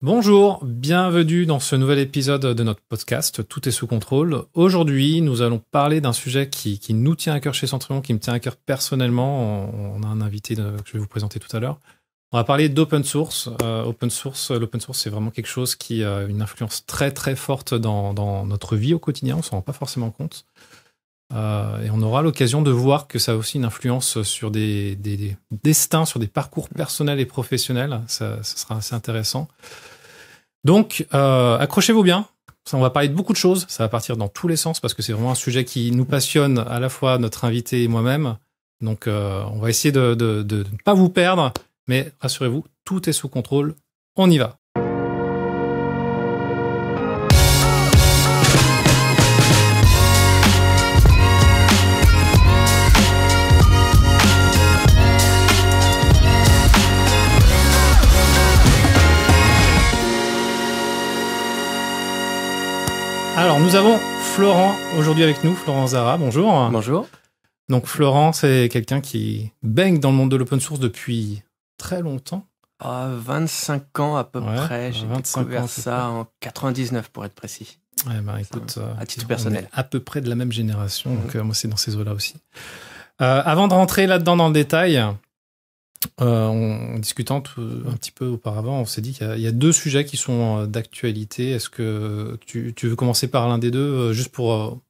Bonjour, bienvenue dans ce nouvel épisode de notre podcast Tout est sous contrôle. Aujourd'hui, nous allons parler d'un sujet qui nous tient à cœur chez Centrion, qui me tient à cœur personnellement. On a un invité que je vais vous présenter tout à l'heure. On va parler d'open source. L'open source, c'est vraiment quelque chose qui a une influence très très forte dans notre vie au quotidien. On s'en rend pas forcément compte. Et on aura l'occasion de voir que ça a aussi une influence sur des destins, sur des parcours personnels et professionnels. Ça sera assez intéressant. Donc, accrochez-vous bien. On va parler de beaucoup de choses. Ça va partir dans tous les sens parce que c'est vraiment un sujet qui nous passionne, à la fois notre invité et moi-même. Donc, on va essayer de ne pas vous perdre. Mais rassurez-vous, tout est sous contrôle. On y va. Alors, nous avons Florent aujourd'hui avec nous, Florent Zara, bonjour. Bonjour. Donc, Florent, c'est quelqu'un qui baigne dans le monde de l'open source depuis très longtemps. 25 ans à peu près, j'ai découvert ça en 99 pour être précis. Ouais, bah, écoute, à titre personnel. On est à peu près de la même génération, donc moi c'est dans ces eaux-là aussi. Avant de rentrer là-dedans dans le détail, en discutant un petit peu auparavant, on s'est dit qu'il y a deux sujets qui sont d'actualité. Est-ce que tu veux commencer par l'un des deux, juste pour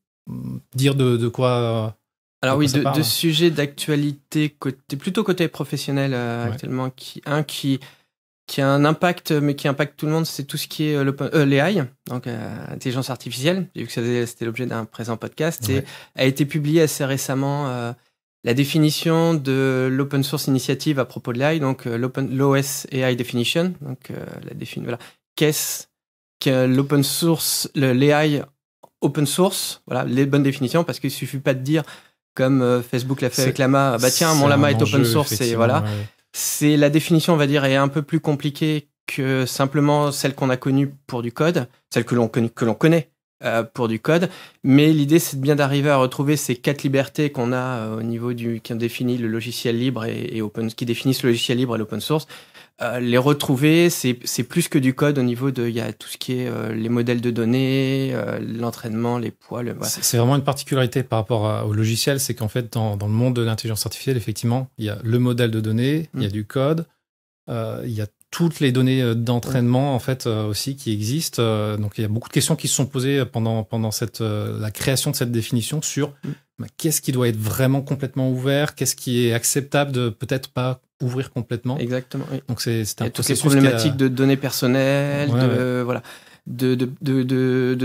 dire de quoi Alors oui, deux sujets d'actualité plutôt côté professionnel actuellement, qui a un impact, mais qui impacte tout le monde, c'est tout ce qui est l'AI, donc intelligence artificielle. J'ai vu que c'était l'objet d'un présent podcast, et a été publié assez récemment la définition de l'Open Source Initiative à propos de l'AI, donc l'OS AI Definition. Donc voilà. Qu'est-ce que l'open source, l'AI open source? Voilà, les bonnes définitions, parce qu'il suffit pas de dire comme Facebook l'a fait avec Llama, bah tiens, mon Llama est open source, et voilà. Ouais. C'est la définition, on va dire, est un peu plus compliquée que simplement celle qu'on a connue pour du code, celle que l'on connaît pour du code. Mais l'idée, c'est bien d'arriver à retrouver ces 4 libertés qu'on a au niveau qui définit le logiciel libre et open, qui définissent le logiciel libre et l'open source. Les retrouver, c'est plus que du code au niveau il y a tout ce qui est les modèles de données, l'entraînement, les poids. Voilà. C'est vraiment une particularité par rapport au logiciel, c'est qu'en fait, dans le monde de l'intelligence artificielle, effectivement, il y a le modèle de données, il y a du code, il y a toutes les données d'entraînement en fait aussi qui existent. Donc il y a beaucoup de questions qui se sont posées pendant la création de cette définition sur qu'est-ce qui doit être vraiment complètement ouvert, qu'est-ce qui est acceptable de peut-être pas ouvrir complètement. Exactement. Oui. Donc c'est un toutes les problématiques de données personnelles, voilà. De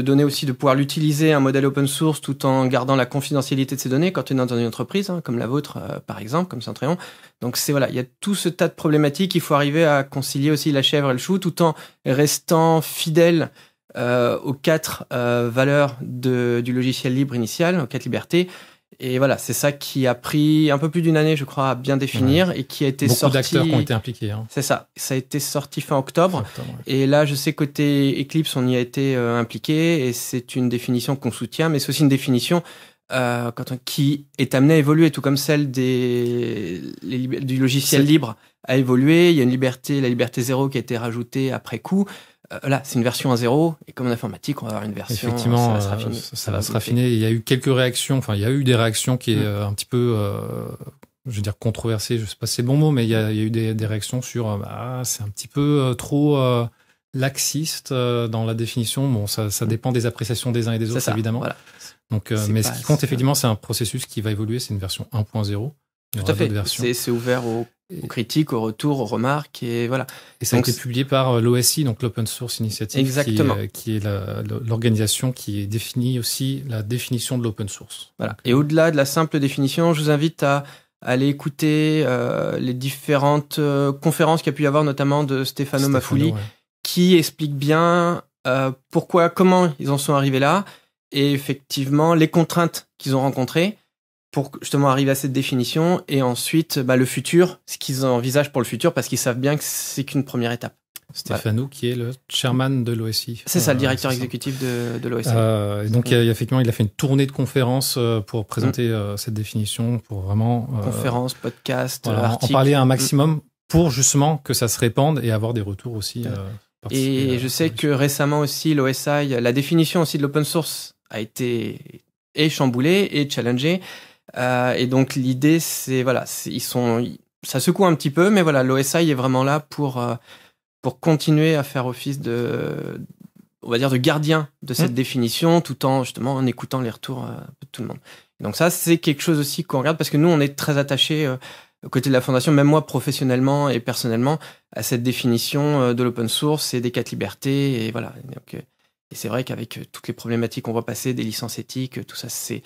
donner aussi, de pouvoir l'utiliser, un modèle open source, tout en gardant la confidentialité de ces données quand tu es dans une entreprise, comme la vôtre, par exemple, comme Centrion. Donc il y a tout ce tas de problématiques. Il faut arriver à concilier aussi la chèvre et le chou, tout en restant fidèle aux 4 valeurs du logiciel libre initial, aux 4 libertés. Et voilà, c'est ça qui a pris un peu plus d'une année, je crois, à bien définir, et qui a été sorti. Beaucoup d'acteurs qui ont été impliqués. C'est ça. Ça a été sorti fin octobre. Et là, je sais côté Eclipse, on y a été impliqué, et c'est une définition qu'on soutient, mais c'est aussi une définition qui est amenée à évoluer, tout comme celle du logiciel libre a évolué. Il y a une liberté, la liberté 0, qui a été rajoutée après coup. Là, c'est une version 1.0, et comme en informatique, on va avoir une version. Effectivement, ça va se raffiner. Il y a eu quelques réactions, il y a eu des réactions qui est un petit peu, je veux dire, controversées, je sais pas si c'est le bon mot, mais il y a eu des réactions sur, c'est un petit peu trop laxiste dans la définition. Bon, ça dépend des appréciations des uns et des autres, évidemment. Voilà. Donc, mais ce qui compte, effectivement, c'est un processus qui va évoluer, c'est une version 1.0. Tout à fait. C'est ouvert aux critiques, aux retours, aux remarques, et voilà. Et ça a été publié par l'OSI, donc l'Open Source Initiative, qui est l'organisation qui définit aussi la définition de l'open source. Voilà. Et au-delà de la simple définition, je vous invite à aller écouter les différentes conférences qu'il y a pu y avoir, notamment de Stefano Mafulli, qui explique bien comment ils en sont arrivés là, et effectivement les contraintes qu'ils ont rencontrées pour justement arriver à cette définition, et ensuite le futur, ce qu'ils envisagent pour le futur, parce qu'ils savent bien que c'est qu'une première étape. Stefano, qui est le chairman de l'OSI. C'est ça, le directeur exécutif de l'OSI. Et donc, effectivement, il a fait une tournée de conférences pour présenter cette définition, pour vraiment... conférences, podcasts, articles. En parler un maximum pour justement que ça se répande et avoir des retours aussi. Et je sais que récemment aussi, l'OSI, la définition aussi de l'open source est chamboulée et challengée. Et donc l'idée, c'est ça secoue un petit peu, mais voilà, l'OSI est vraiment là pour continuer à faire office on va dire de gardien de cette définition, tout en justement en écoutant les retours de tout le monde. Donc ça, c'est quelque chose aussi qu'on regarde parce que nous, on est très attachés aux côtés de la fondation, même moi professionnellement et personnellement, à cette définition de l'open source et des 4 libertés. Et voilà. Donc, et c'est vrai qu'avec toutes les problématiques qu'on voit passer, des licences éthiques, tout ça, ça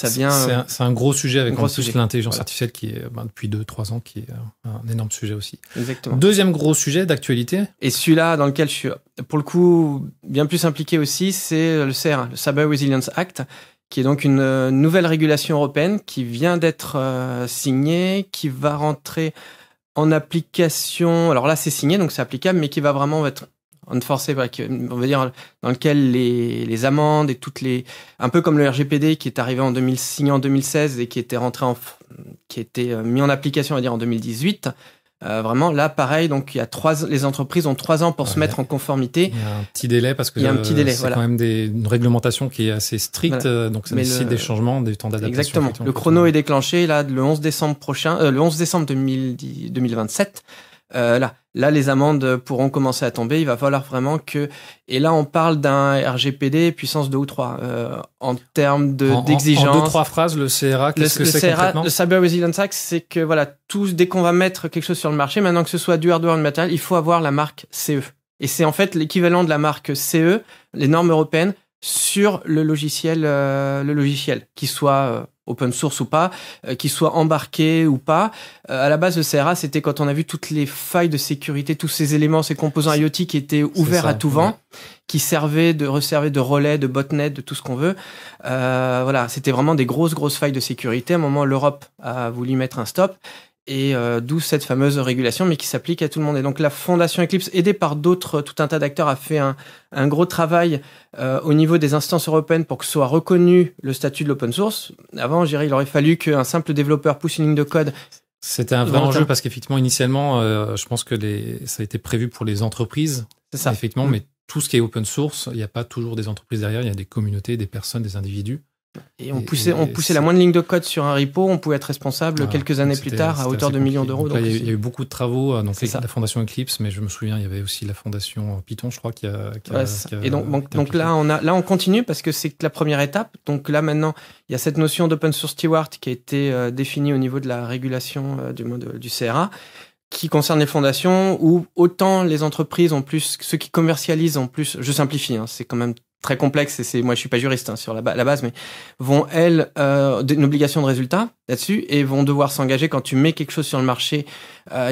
vient. C'est un gros sujet avec en plus l'intelligence artificielle qui est depuis 2-3 ans qui est un énorme sujet aussi. Exactement. Deuxième gros sujet d'actualité. Et celui-là dans lequel je suis pour le coup bien plus impliqué aussi, c'est le CRA, le Cyber Resilience Act, qui est donc une nouvelle régulation européenne qui vient d'être signée, qui va rentrer en application. Alors là, c'est signé, donc c'est applicable, mais qui va vraiment être enforcé, on va dire, dans lequel les amendes et un peu comme le RGPD qui est arrivé signé en 2016 et qui était mis en application, on va dire, en 2018. Vraiment, là, pareil, donc les entreprises ont 3 ans pour se mettre en conformité. Il y a un petit délai parce que c'est quand même une réglementation qui est assez stricte, donc ça nécessite des changements, des temps d'adaptation. Exactement. Le chrono est déclenché là le 11 décembre prochain, le 11 décembre 2027. Là, les amendes pourront commencer à tomber. Il va falloir vraiment et là, on parle d'un RGPD puissance 2 ou 3 en termes d'exigence. En 2-3 phrases, le CRA, qu'est-ce que c'est concrètement ? Le Cyber Resilience Act, c'est que voilà, dès qu'on va mettre quelque chose sur le marché, maintenant que ce soit du hardware ou du matériel, il faut avoir la marque CE. Et c'est en fait l'équivalent de la marque CE, les normes européennes, sur le logiciel, qui soit open source ou pas, qui soit embarqué ou pas. À la base, le CRA, c'était quand on a vu toutes les failles de sécurité, tous ces éléments, ces composants IoT qui étaient ouverts à tout vent, qui servaient de relais, de botnet, de tout ce qu'on veut. Voilà, c'était vraiment des grosses failles de sécurité. À un moment, l'Europe a voulu mettre un stop. Et d'où cette fameuse régulation, mais qui s'applique à tout le monde. Et donc la Fondation Eclipse, aidée par tout un tas d'acteurs, a fait un gros travail au niveau des instances européennes pour que soit reconnu le statut de l'open source. Avant, je dirais, il aurait fallu qu'un simple développeur pousse une ligne de code. C'était un vrai enjeu parce qu'effectivement, initialement, je pense que ça a été prévu pour les entreprises. C'est ça. Effectivement, mais tout ce qui est open source, il n'y a pas toujours des entreprises derrière, il y a des communautés, des personnes, des individus. Et on poussait la moindre ligne de code sur un repo, on pouvait être responsable quelques années plus tard à hauteur de millions d'euros. Donc là, il y a eu beaucoup de travaux, donc la Fondation Eclipse, mais je me souviens, il y avait aussi la Fondation Python, je crois, Et donc là, on continue parce que c'est que la première étape. Donc là, maintenant, il y a cette notion d'open source steward qui a été définie au niveau de la régulation du CRA, qui concerne les fondations, où autant les entreprises ont plus, ceux qui commercialisent ont plus, je simplifie, c'est quand même très complexe, moi je suis pas juriste sur la base, mais vont une obligation de résultat là-dessus et vont devoir s'engager quand tu mets quelque chose sur le marché.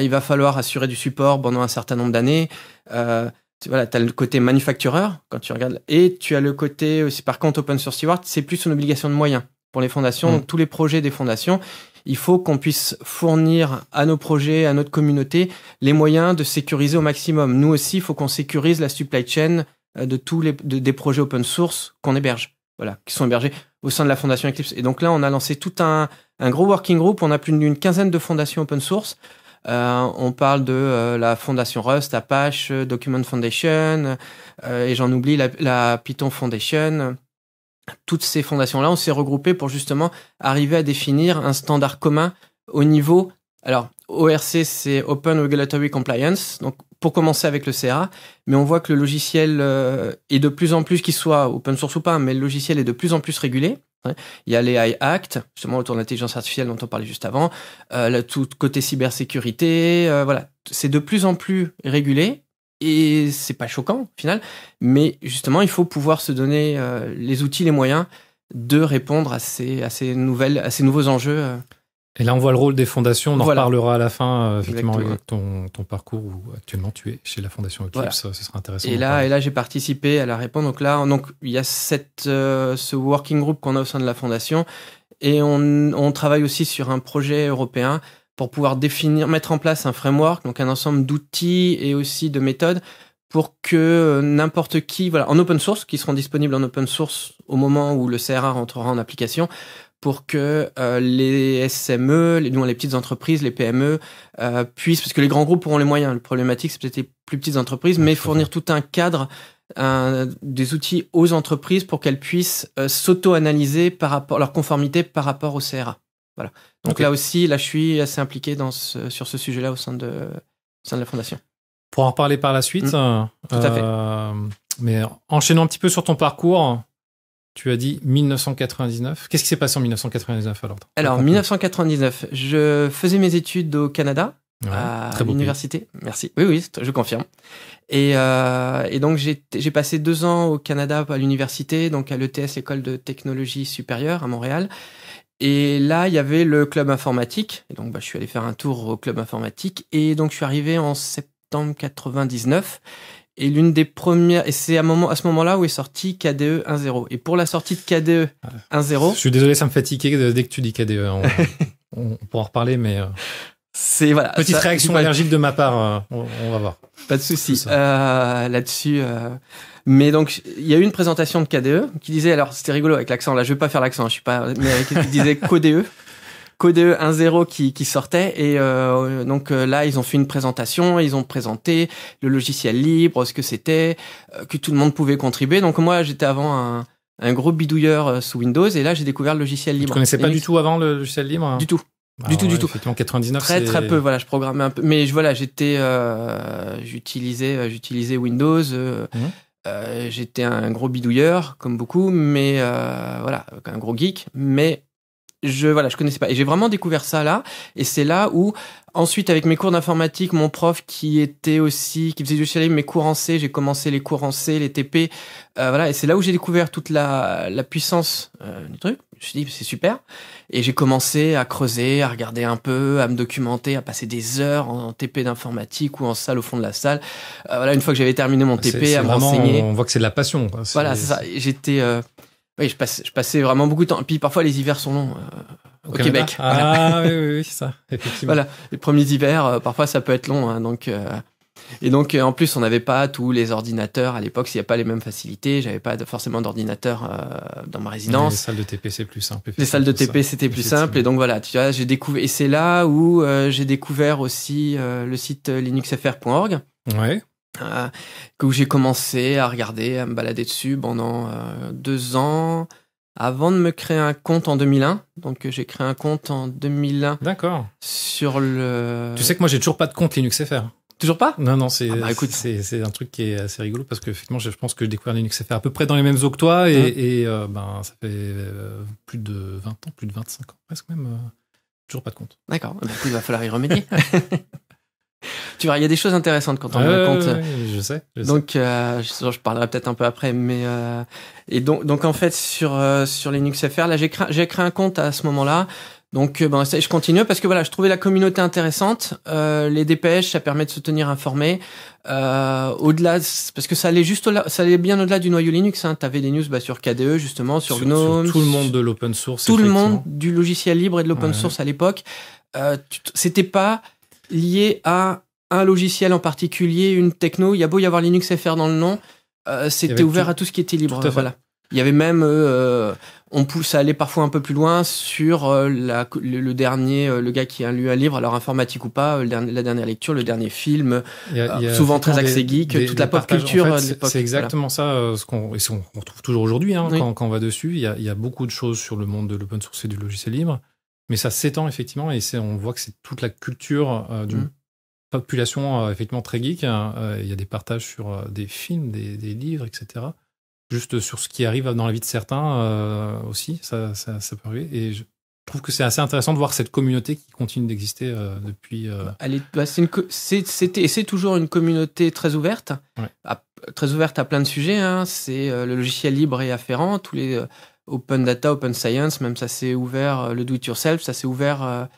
Il va falloir assurer du support pendant un certain nombre d'années. T'as le côté manufactureur quand tu regardes, et tu as le côté aussi, par contre, open source steward, c'est plus une obligation de moyens pour les fondations. Donc tous les projets des fondations, il faut qu'on puisse fournir à nos projets, à notre communauté, les moyens de sécuriser au maximum. Nous aussi, il faut qu'on sécurise la supply chain de des projets open source qu'on héberge, qui sont hébergés au sein de la Fondation Eclipse. Et donc là, on a lancé tout un gros working group. On a plus d'une quinzaine de fondations open source. On parle de la Fondation Rust, Apache, Document Foundation, et j'en oublie la Python Foundation. Toutes ces fondations-là, on s'est regroupés pour justement arriver à définir un standard commun au niveau. Alors, ORC, c'est Open Regulatory Compliance, donc pour commencer avec le CRA, mais on voit que le logiciel est de plus en plus, qu'il soit open source ou pas, mais le logiciel est de plus en plus régulé. Il y a l'AI Act, justement autour de l'intelligence artificielle dont on parlait juste avant, tout côté cybersécurité, c'est de plus en plus régulé, et c'est pas choquant au final, mais justement il faut pouvoir se donner les outils, les moyens de répondre à ces nouveaux enjeux. Et là, on voit le rôle des fondations. On en reparlera à la fin, effectivement, avec ton parcours où actuellement tu es chez la Fondation Eclipse. Ce sera intéressant. Et là, j'ai participé à la réponse. Donc là, il y a ce working group qu'on a au sein de la Fondation, et on travaille aussi sur un projet européen pour pouvoir mettre en place un framework, donc un ensemble d'outils et aussi de méthodes pour que n'importe qui, en open source, qui seront disponibles en open source au moment où le CRA rentrera en application, pour que les SME, les petites entreprises, les PME puissent, parce que les grands groupes auront les moyens. Le problématique, c'est peut-être les plus petites entreprises, mais fournir tout un cadre, des outils aux entreprises pour qu'elles puissent s'auto-analyser par rapport leur conformité par rapport au CRA. Voilà. Donc là aussi, je suis assez impliqué sur ce sujet-là au sein de la fondation. Pour en reparler par la suite. Tout à fait. Mais enchaînons un petit peu sur ton parcours. Tu as dit 1999. Qu'est-ce qui s'est passé en 1999 alors ? Alors, 1999, je faisais mes études au Canada, à très beau l'université. Pays. Merci. Oui, je confirme. Et donc, j'ai passé 2 ans au Canada à l'université, donc à l'ETS, l'École de technologie supérieure à Montréal. Et là, il y avait le club informatique. Et donc, je suis allé faire un tour au club informatique. Et donc, je suis arrivé en septembre 99. Et l'une des premières, et c'est à ce moment-là où est sorti KDE 1.0. Et pour la sortie de KDE 1.0. Je suis désolé, ça me fait tiquer dès que tu dis KDE. On pourra en reparler, mais. C'est, voilà. Petite réaction allergique de ma part, on va voir. Pas de souci. Là-dessus. Mais donc, il y a eu une présentation de KDE qui disait, alors c'était rigolo avec l'accent, là je vais pas faire l'accent, je suis pas américain, qui disait KDE 1.0 qui sortait et donc là ils ont fait une présentation, ils ont présenté le logiciel libre, ce que c'était, que tout le monde pouvait contribuer. Donc moi j'étais avant un gros bidouilleur sous Windows et là j'ai découvert le logiciel libre. Tu connaissais pas du tout avant le logiciel libre ? Du tout. Du tout. Effectivement, 99, très peu. Voilà, je programmais un peu, mais j'utilisais Windows. J'étais un gros bidouilleur, comme beaucoup, mais voilà, un gros geek. Mais je connaissais pas. Et j'ai vraiment découvert ça là. Et c'est là où, ensuite, avec mes cours d'informatique, mon prof qui faisait du logiciel libre, mes cours en C, j'ai commencé les cours en C, les TP. Voilà, et c'est là où j'ai découvert toute la puissance du truc. Je me suis dit, c'est super. Et j'ai commencé à creuser, à regarder un peu, à me documenter, à passer des heures en TP d'informatique ou en salle au fond de la salle. Voilà, une fois que j'avais terminé mon TP, à m'enseigner. On voit que c'est de la passion. Quoi. Voilà, c'est ça. J'étais, je passais vraiment beaucoup de temps. Et puis parfois les hivers sont longs au Québec. Ah oui, c'est ça, effectivement. Voilà, les premiers hivers, parfois ça peut être long. Hein, donc, et donc en plus on n'avait pas tous les ordinateurs à l'époque, s'il n'y a pas les mêmes facilités. J'avais pas forcément d'ordinateur dans ma résidence. Les salles de TP c'est plus simple. Les salles de TP c'était plus simple. Et donc voilà, tu vois, j'ai découvert. Et c'est là où j'ai découvert aussi le site linuxfr.org. Ouais. Où j'ai commencé à regarder, à me balader dessus pendant 2 ans avant de me créer un compte en 2001. Donc j'ai créé un compte en 2001. D'accord. Sur le. Tu sais que moi j'ai toujours pas de compte LinuxFR. Toujours pas ? Non, c'est écoute, c'est un truc qui est assez rigolo parce que effectivement je pense que j'ai découvert LinuxFR à peu près dans les mêmes eaux que toi et ça fait plus de 20 ans, plus de 25 ans presque même. Toujours pas de compte. D'accord. Écoute, il va falloir y remédier. Tu vois, il y a des choses intéressantes quand on a un compte. Je sais. Donc, je parlerai peut-être un peu après, mais et donc en fait sur LinuxFR, là j'ai créé un compte à ce moment-là. Donc je continue parce que voilà, je trouvais la communauté intéressante. Les dépêches, ça permet de se tenir informé. Au-delà, parce que ça allait bien au-delà du noyau Linux. Hein. T'avais des news sur KDE justement, sur GNOME, sur tout le monde de l'open source. Tout le monde du logiciel libre et de l'open source à l'époque. C'était pas lié à un logiciel en particulier, une techno. Il y a beau y avoir LinuxFR dans le nom, c'était ouvert à tout ce qui était libre. Voilà. Il y avait même, ça allait parfois un peu plus loin sur le dernier, le gars qui a lu un livre, alors informatique ou pas, la dernière lecture, le dernier film, souvent très axé geek, toute la pop culture de l'époque. C'est exactement ça, ce qu'on retrouve toujours aujourd'hui, hein, quand on va dessus. Il y a beaucoup de choses sur le monde de l'open source et du logiciel libre, mais ça s'étend effectivement et on voit que c'est toute la culture d'une population effectivement très geek. Il y a des partages sur des films, des livres, etc. Juste sur ce qui arrive dans la vie de certains aussi, ça peut arriver. Et je trouve que c'est assez intéressant de voir cette communauté qui continue d'exister depuis. C'est toujours une communauté très ouverte, très ouverte à plein de sujets. Hein. C'est le logiciel libre et afférent, tous les open data, open science, même ça s'est ouvert, le do it yourself, ça s'est ouvert,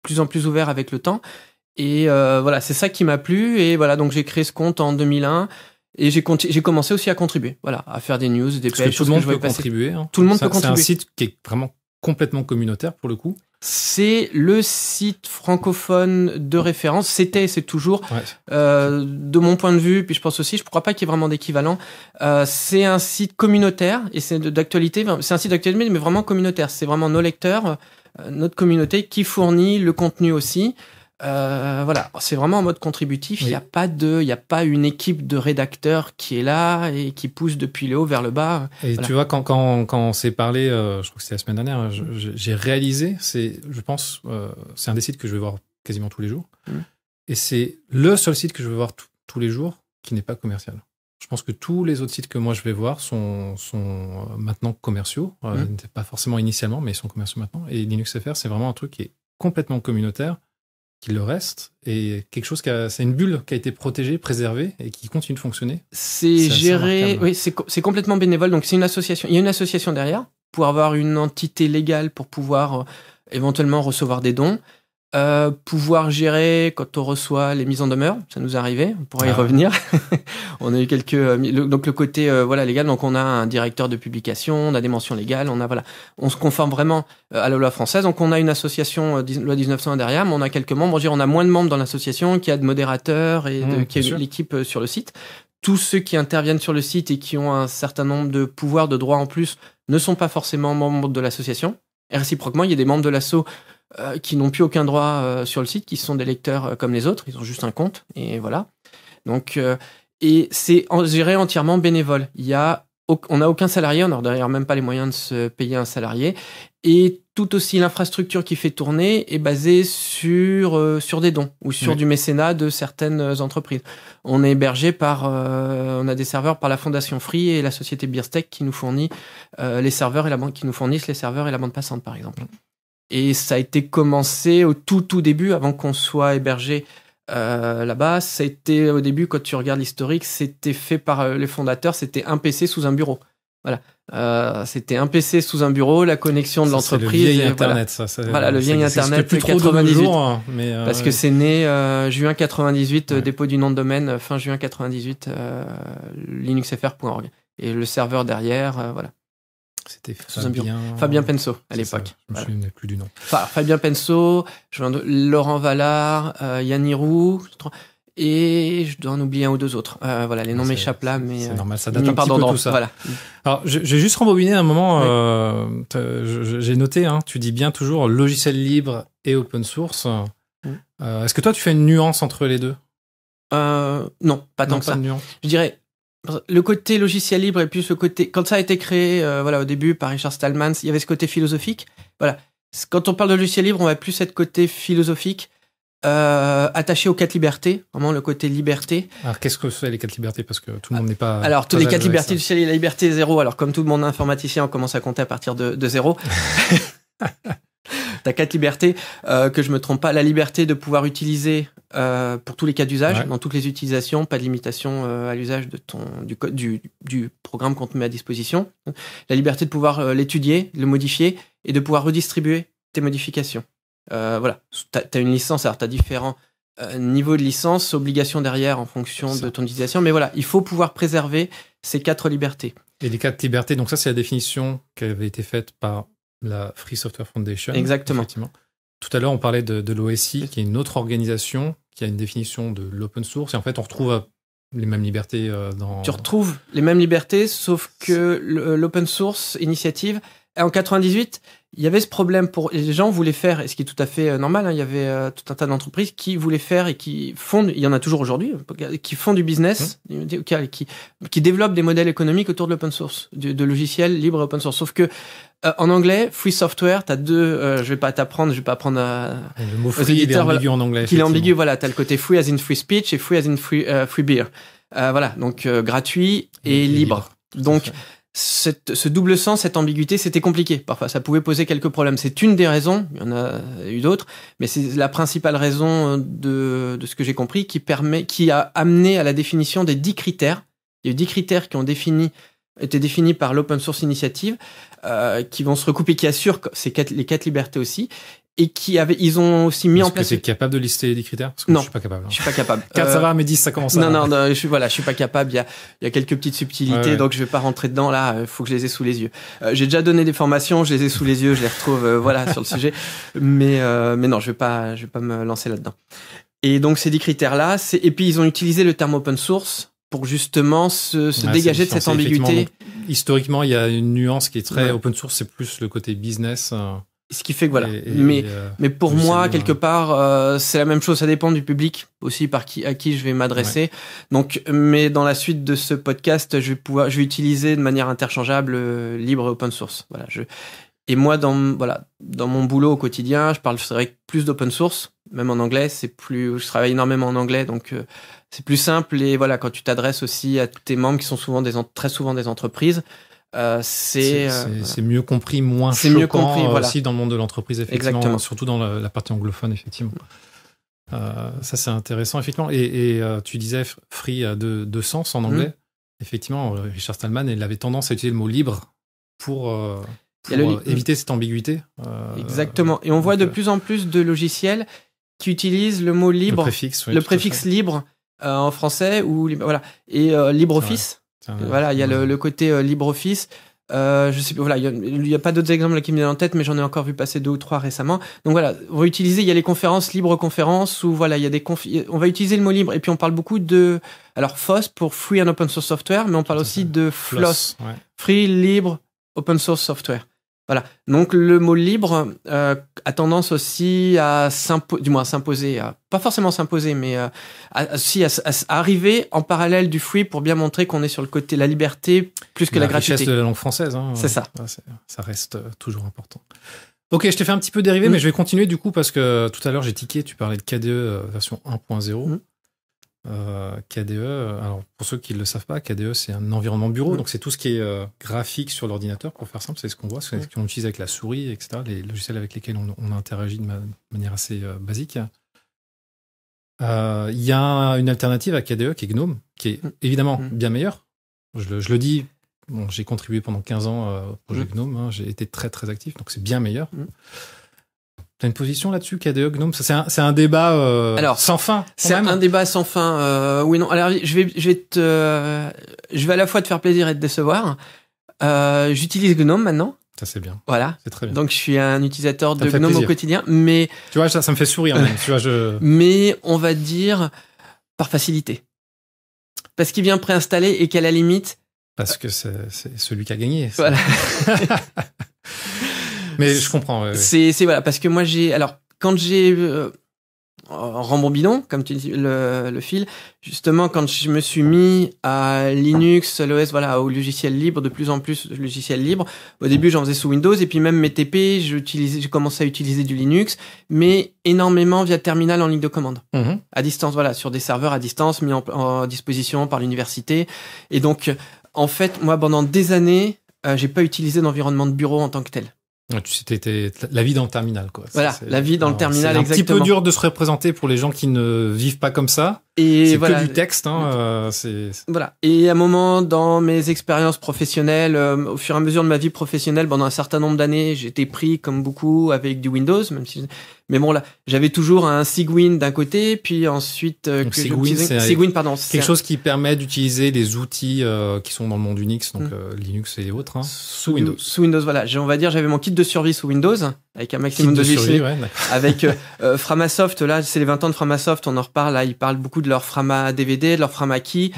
plus en plus ouvert avec le temps. Et voilà, c'est ça qui m'a plu. Et voilà, donc j'ai créé ce compte en 2001. Et j'ai commencé aussi à contribuer, voilà, à faire des news, des pages, tout le monde peut contribuer. Hein. Tout le monde peut contribuer. C'est un site qui est vraiment complètement communautaire pour le coup. C'est le site francophone de référence. C'est toujours, de mon point de vue, puis je pense aussi, je ne crois pas qu'il y ait vraiment d'équivalent. C'est un site communautaire et c'est d'actualité. C'est un site d'actualité, mais vraiment communautaire. C'est vraiment nos lecteurs, notre communauté qui fournit le contenu aussi. Voilà, c'est vraiment en mode contributif. Il n'y a pas une équipe de rédacteurs qui est là et qui pousse depuis le haut vers le bas. Et tu vois, quand on s'est parlé, je crois que c'était la semaine dernière, j'ai réalisé, je pense, c'est un des sites que je vais voir quasiment tous les jours. Et c'est le seul site que je vais voir tous les jours qui n'est pas commercial. Je pense que tous les autres sites que moi je vais voir sont maintenant commerciaux. Ils n'étaient pas forcément initialement, mais ils sont commerciaux maintenant. Et LinuxFR, c'est vraiment un truc qui est complètement communautaire, qu'il le reste, et quelque chose c'est une bulle qui a été protégée, préservée, et qui continue de fonctionner. C'est géré, oui, c'est complètement bénévole, donc c'est une association, il y a une association derrière, pour avoir une entité légale pour pouvoir éventuellement recevoir des dons, pouvoir gérer quand on reçoit les mises en demeure, ça nous est arrivé, on pourra y revenir. On a eu quelques donc le côté légal, donc on a un directeur de publication, on a des mentions légales, on se conforme vraiment à la loi française, donc on a une association loi 1901 derrière, mais on a quelques membres, on a moins de membres dans l'association, qu'il y a de modérateurs et qu'il y a l'équipe sur le site. Tous ceux qui interviennent sur le site et qui ont un certain nombre de pouvoirs, de droits en plus, ne sont pas forcément membres de l'association. Et réciproquement, il y a des membres de l'asso qui n'ont plus aucun droit sur le site, qui sont des lecteurs comme les autres, ils ont juste un compte, et voilà. Donc, et c'est géré entièrement bénévole. On n'a aucun salarié, on n'a d'ailleurs même pas les moyens de se payer un salarié, et tout aussi l'infrastructure qui fait tourner est basée sur des dons, ou sur du mécénat de certaines entreprises. On est hébergé on a des serveurs par la Fondation Free et la société Beerstech qui nous fournit les serveurs qui nous fournissent les serveurs et la bande passante, par exemple. Et ça a été commencé au tout début, avant qu'on soit hébergé là-bas. Ça a été au début, quand tu regardes l'historique, c'était fait par les fondateurs, c'était un PC sous un bureau. Voilà. C'était un PC sous un bureau, la connexion de l'entreprise. C'est le vieil Internet, voilà. Le vieil Internet, plus trop 98. Jours, mais parce que c'est né juin 98, dépôt du nom de domaine, fin juin 98, linuxfr.org. Et le serveur derrière, voilà. C'était Fabien Penso à l'époque. Je me souviens plus du nom. Fabien Penso, Laurent Vallard, Yann Hiroux, et je dois en oublier un ou deux autres. Voilà, les noms m'échappent là, mais c'est normal, ça date un petit peu tout ça. Voilà. Alors, j'ai juste rembobiné un moment. J'ai noté, tu dis bien toujours logiciel libre et open source. Est-ce que toi, tu fais une nuance entre les deux ? Non, pas tant que ça. De nuance. Je dirais. Le côté logiciel libre et plus le côté, quand ça a été créé, au début par Richard Stallman, il y avait ce côté philosophique. Voilà. Quand on parle de logiciel libre, on va plus être côté philosophique, attaché aux 4 libertés, vraiment le côté liberté. Alors, qu'est-ce que c'est les 4 libertés? Parce que tout le monde n'est pas. Alors, toutes les 4 libertés du ciel, la liberté 0. Alors, comme tout le monde informaticien, on commence à compter à partir de 0. T'as 4 libertés, que je me trompe pas. La liberté de pouvoir utiliser pour tous les cas d'usage, dans toutes les utilisations, pas de limitation à l'usage de du programme qu'on te met à disposition. La liberté de pouvoir l'étudier, le modifier et de pouvoir redistribuer tes modifications. Voilà, t'as une licence, alors t'as différents niveaux de licence, obligations derrière en fonction de ton utilisation, mais voilà, il faut pouvoir préserver ces 4 libertés. Et les 4 libertés, donc ça c'est la définition qui avait été faite par la Free Software Foundation. Exactement. Effectivement. Tout à l'heure, on parlait de l'OSI, qui est une autre organisation qui a une définition de l'open source. Et en fait, on retrouve les mêmes libertés dans... Tu retrouves les mêmes libertés, sauf que l'open source initiative, en 98, il y avait ce problème les gens voulaient faire, et ce qui est tout à fait normal, il y avait tout un tas d'entreprises qui voulaient faire et qui font, il y en a toujours aujourd'hui, qui font du business, qui développent des modèles économiques autour de l'open source, de logiciels libres open source. Sauf que en anglais, free software, t'as deux, je vais pas apprendre le mot free, il est ambigu en anglais. Il est ambigu, voilà, t'as le côté free as in free speech et free as in free beer. Voilà, donc gratuit et libre. Donc ce double sens, cette ambiguïté, c'était compliqué. Parfois, ça pouvait poser quelques problèmes. C'est une des raisons, il y en a eu d'autres, mais c'est la principale raison de ce que j'ai compris qui a amené à la définition des 10 critères. Il y a eu 10 critères qui ont été définis par l'Open Source Initiative, qui vont se recouper, qui assurent les 4 libertés aussi. et ils ont aussi mis en place. Est-ce que tu es capable de lister des critères? Parce que non, je suis pas capable. Je suis pas capable. 4 ça va, mais 10 ça commence à... Non, je suis pas capable. Il y a quelques petites subtilités, donc je vais pas rentrer dedans là. Faut que je les ai sous les yeux. J'ai déjà donné des formations, je les ai sous les yeux, je les retrouve, sur le sujet. Mais non, je vais pas me lancer là-dedans. Et donc ces 10 critères là, et puis ils ont utilisé le terme open source pour justement se dégager de cette ambiguïté. Donc, historiquement, il y a une nuance qui est très open source, c'est plus le côté business. Ce qui fait que voilà. Mais pour moi, quelque part, c'est la même chose. Ça dépend du public aussi à qui je vais m'adresser. Ouais. Donc, mais dans la suite de ce podcast, je vais utiliser de manière interchangeable libre et open source. Voilà. Et moi, dans mon boulot au quotidien, je parlerai plus d'open source, même en anglais. Je travaille énormément en anglais, donc c'est plus simple. Et voilà, quand tu t'adresses aussi à tes membres qui sont très souvent des entreprises. C'est mieux compris, moins choquant mieux compris, aussi dans le monde de l'entreprise, effectivement. Exactement. Surtout dans la partie anglophone, effectivement. Ça, c'est intéressant, effectivement. Et tu disais free a deux sens en anglais. Effectivement, Richard Stallman, il avait tendance à utiliser le mot libre pour éviter cette ambiguïté. Exactement. Et on voit de plus en plus de logiciels qui utilisent le mot libre, le préfixe libre en français, et LibreOffice. Voilà, il y a le côté LibreOffice. Je sais, voilà, il y a pas d'autres exemples là qui me viennent en tête, mais j'en ai encore vu passer 2 ou 3 récemment. Donc voilà, on va utiliser, il y a les conférences, libre conférences, où voilà, il y a on va utiliser le mot libre, et puis on parle beaucoup alors FOSS pour Free and Open Source Software, mais on parle aussi de FLOSS, Free, Libre, Open Source Software. Voilà. Donc le mot libre a tendance aussi à s'imposer, pas forcément s'imposer, mais à arriver en parallèle du free pour bien montrer qu'on est sur le côté la liberté plus que la gratuité. La richesse de la langue française. Hein, c'est ça. Ça reste toujours important. Ok, je t'ai fait un petit peu dériver, mais je vais continuer du coup parce que tout à l'heure j'ai tiqué, tu parlais de KDE version 1.0. KDE, alors pour ceux qui ne le savent pas, KDE c'est un environnement bureau, donc c'est tout ce qui est graphique sur l'ordinateur, pour faire simple, c'est ce qu'on voit, c'est ce qu'on utilise avec la souris, etc., les logiciels avec lesquels on interagit de manière assez basique. Il y a une alternative à KDE qui est GNOME, qui est évidemment bien meilleure. Je le dis, j'ai contribué pendant 15 ans au projet GNOME, j'ai été très très actif, donc c'est bien meilleur. T'as une position là-dessus, KDE, GNOME? C'est un débat sans fin. C'est un débat sans fin. Oui, non. Alors, je vais à la fois te faire plaisir et te décevoir. J'utilise GNOME maintenant. Ça, c'est bien. Voilà. C'est très bien. Donc, je suis un utilisateur de GNOME au quotidien, mais... Tu vois, ça me fait sourire même. Tu vois, Mais, on va dire, par facilité. Parce qu'il vient préinstallé et qu'à la limite... Parce que c'est celui qui a gagné. Voilà. Mais je comprends. Ouais. C'est voilà, parce que moi quand j'ai rembobinons, comme tu dis le fil, justement quand je me suis mis à Linux, l'OS, voilà, au logiciel libre, de plus en plus de logiciels libres. Au début, j'en faisais sous Windows, et puis même mes TP, j'ai commencé à utiliser du Linux, mais énormément via terminal en ligne de commande, à distance, voilà, sur des serveurs à distance mis en disposition par l'université. Et donc, en fait, moi, pendant des années, j'ai pas utilisé d'environnement de bureau en tant que tel. C'était la vie dans le terminal, quoi. Voilà, la vie dans le terminal, exactement. C'est un petit peu dur de se représenter pour les gens qui ne vivent pas comme ça. Et c'est voilà, que du texte, hein. Voilà. Et à un moment, dans mes expériences professionnelles, au fur et à mesure de ma vie professionnelle, pendant un certain nombre d'années, j'étais pris, comme beaucoup, avec du Windows, même si... Mais bon, là, j'avais toujours un Cygwin d'un côté, puis ensuite... Cygwin, pardon. Quelque chose qui permet d'utiliser les outils qui sont dans le monde Unix, donc Linux et autres, hein, sous Windows. Sous Windows, voilà. On va dire, j'avais mon kit de survie sous Windows, avec un maximum de survie, avec Framasoft, là, c'est les 20 ans de Framasoft, on en reparle, là, ils parlent beaucoup de leur Frama DVD, de leur Frama Key.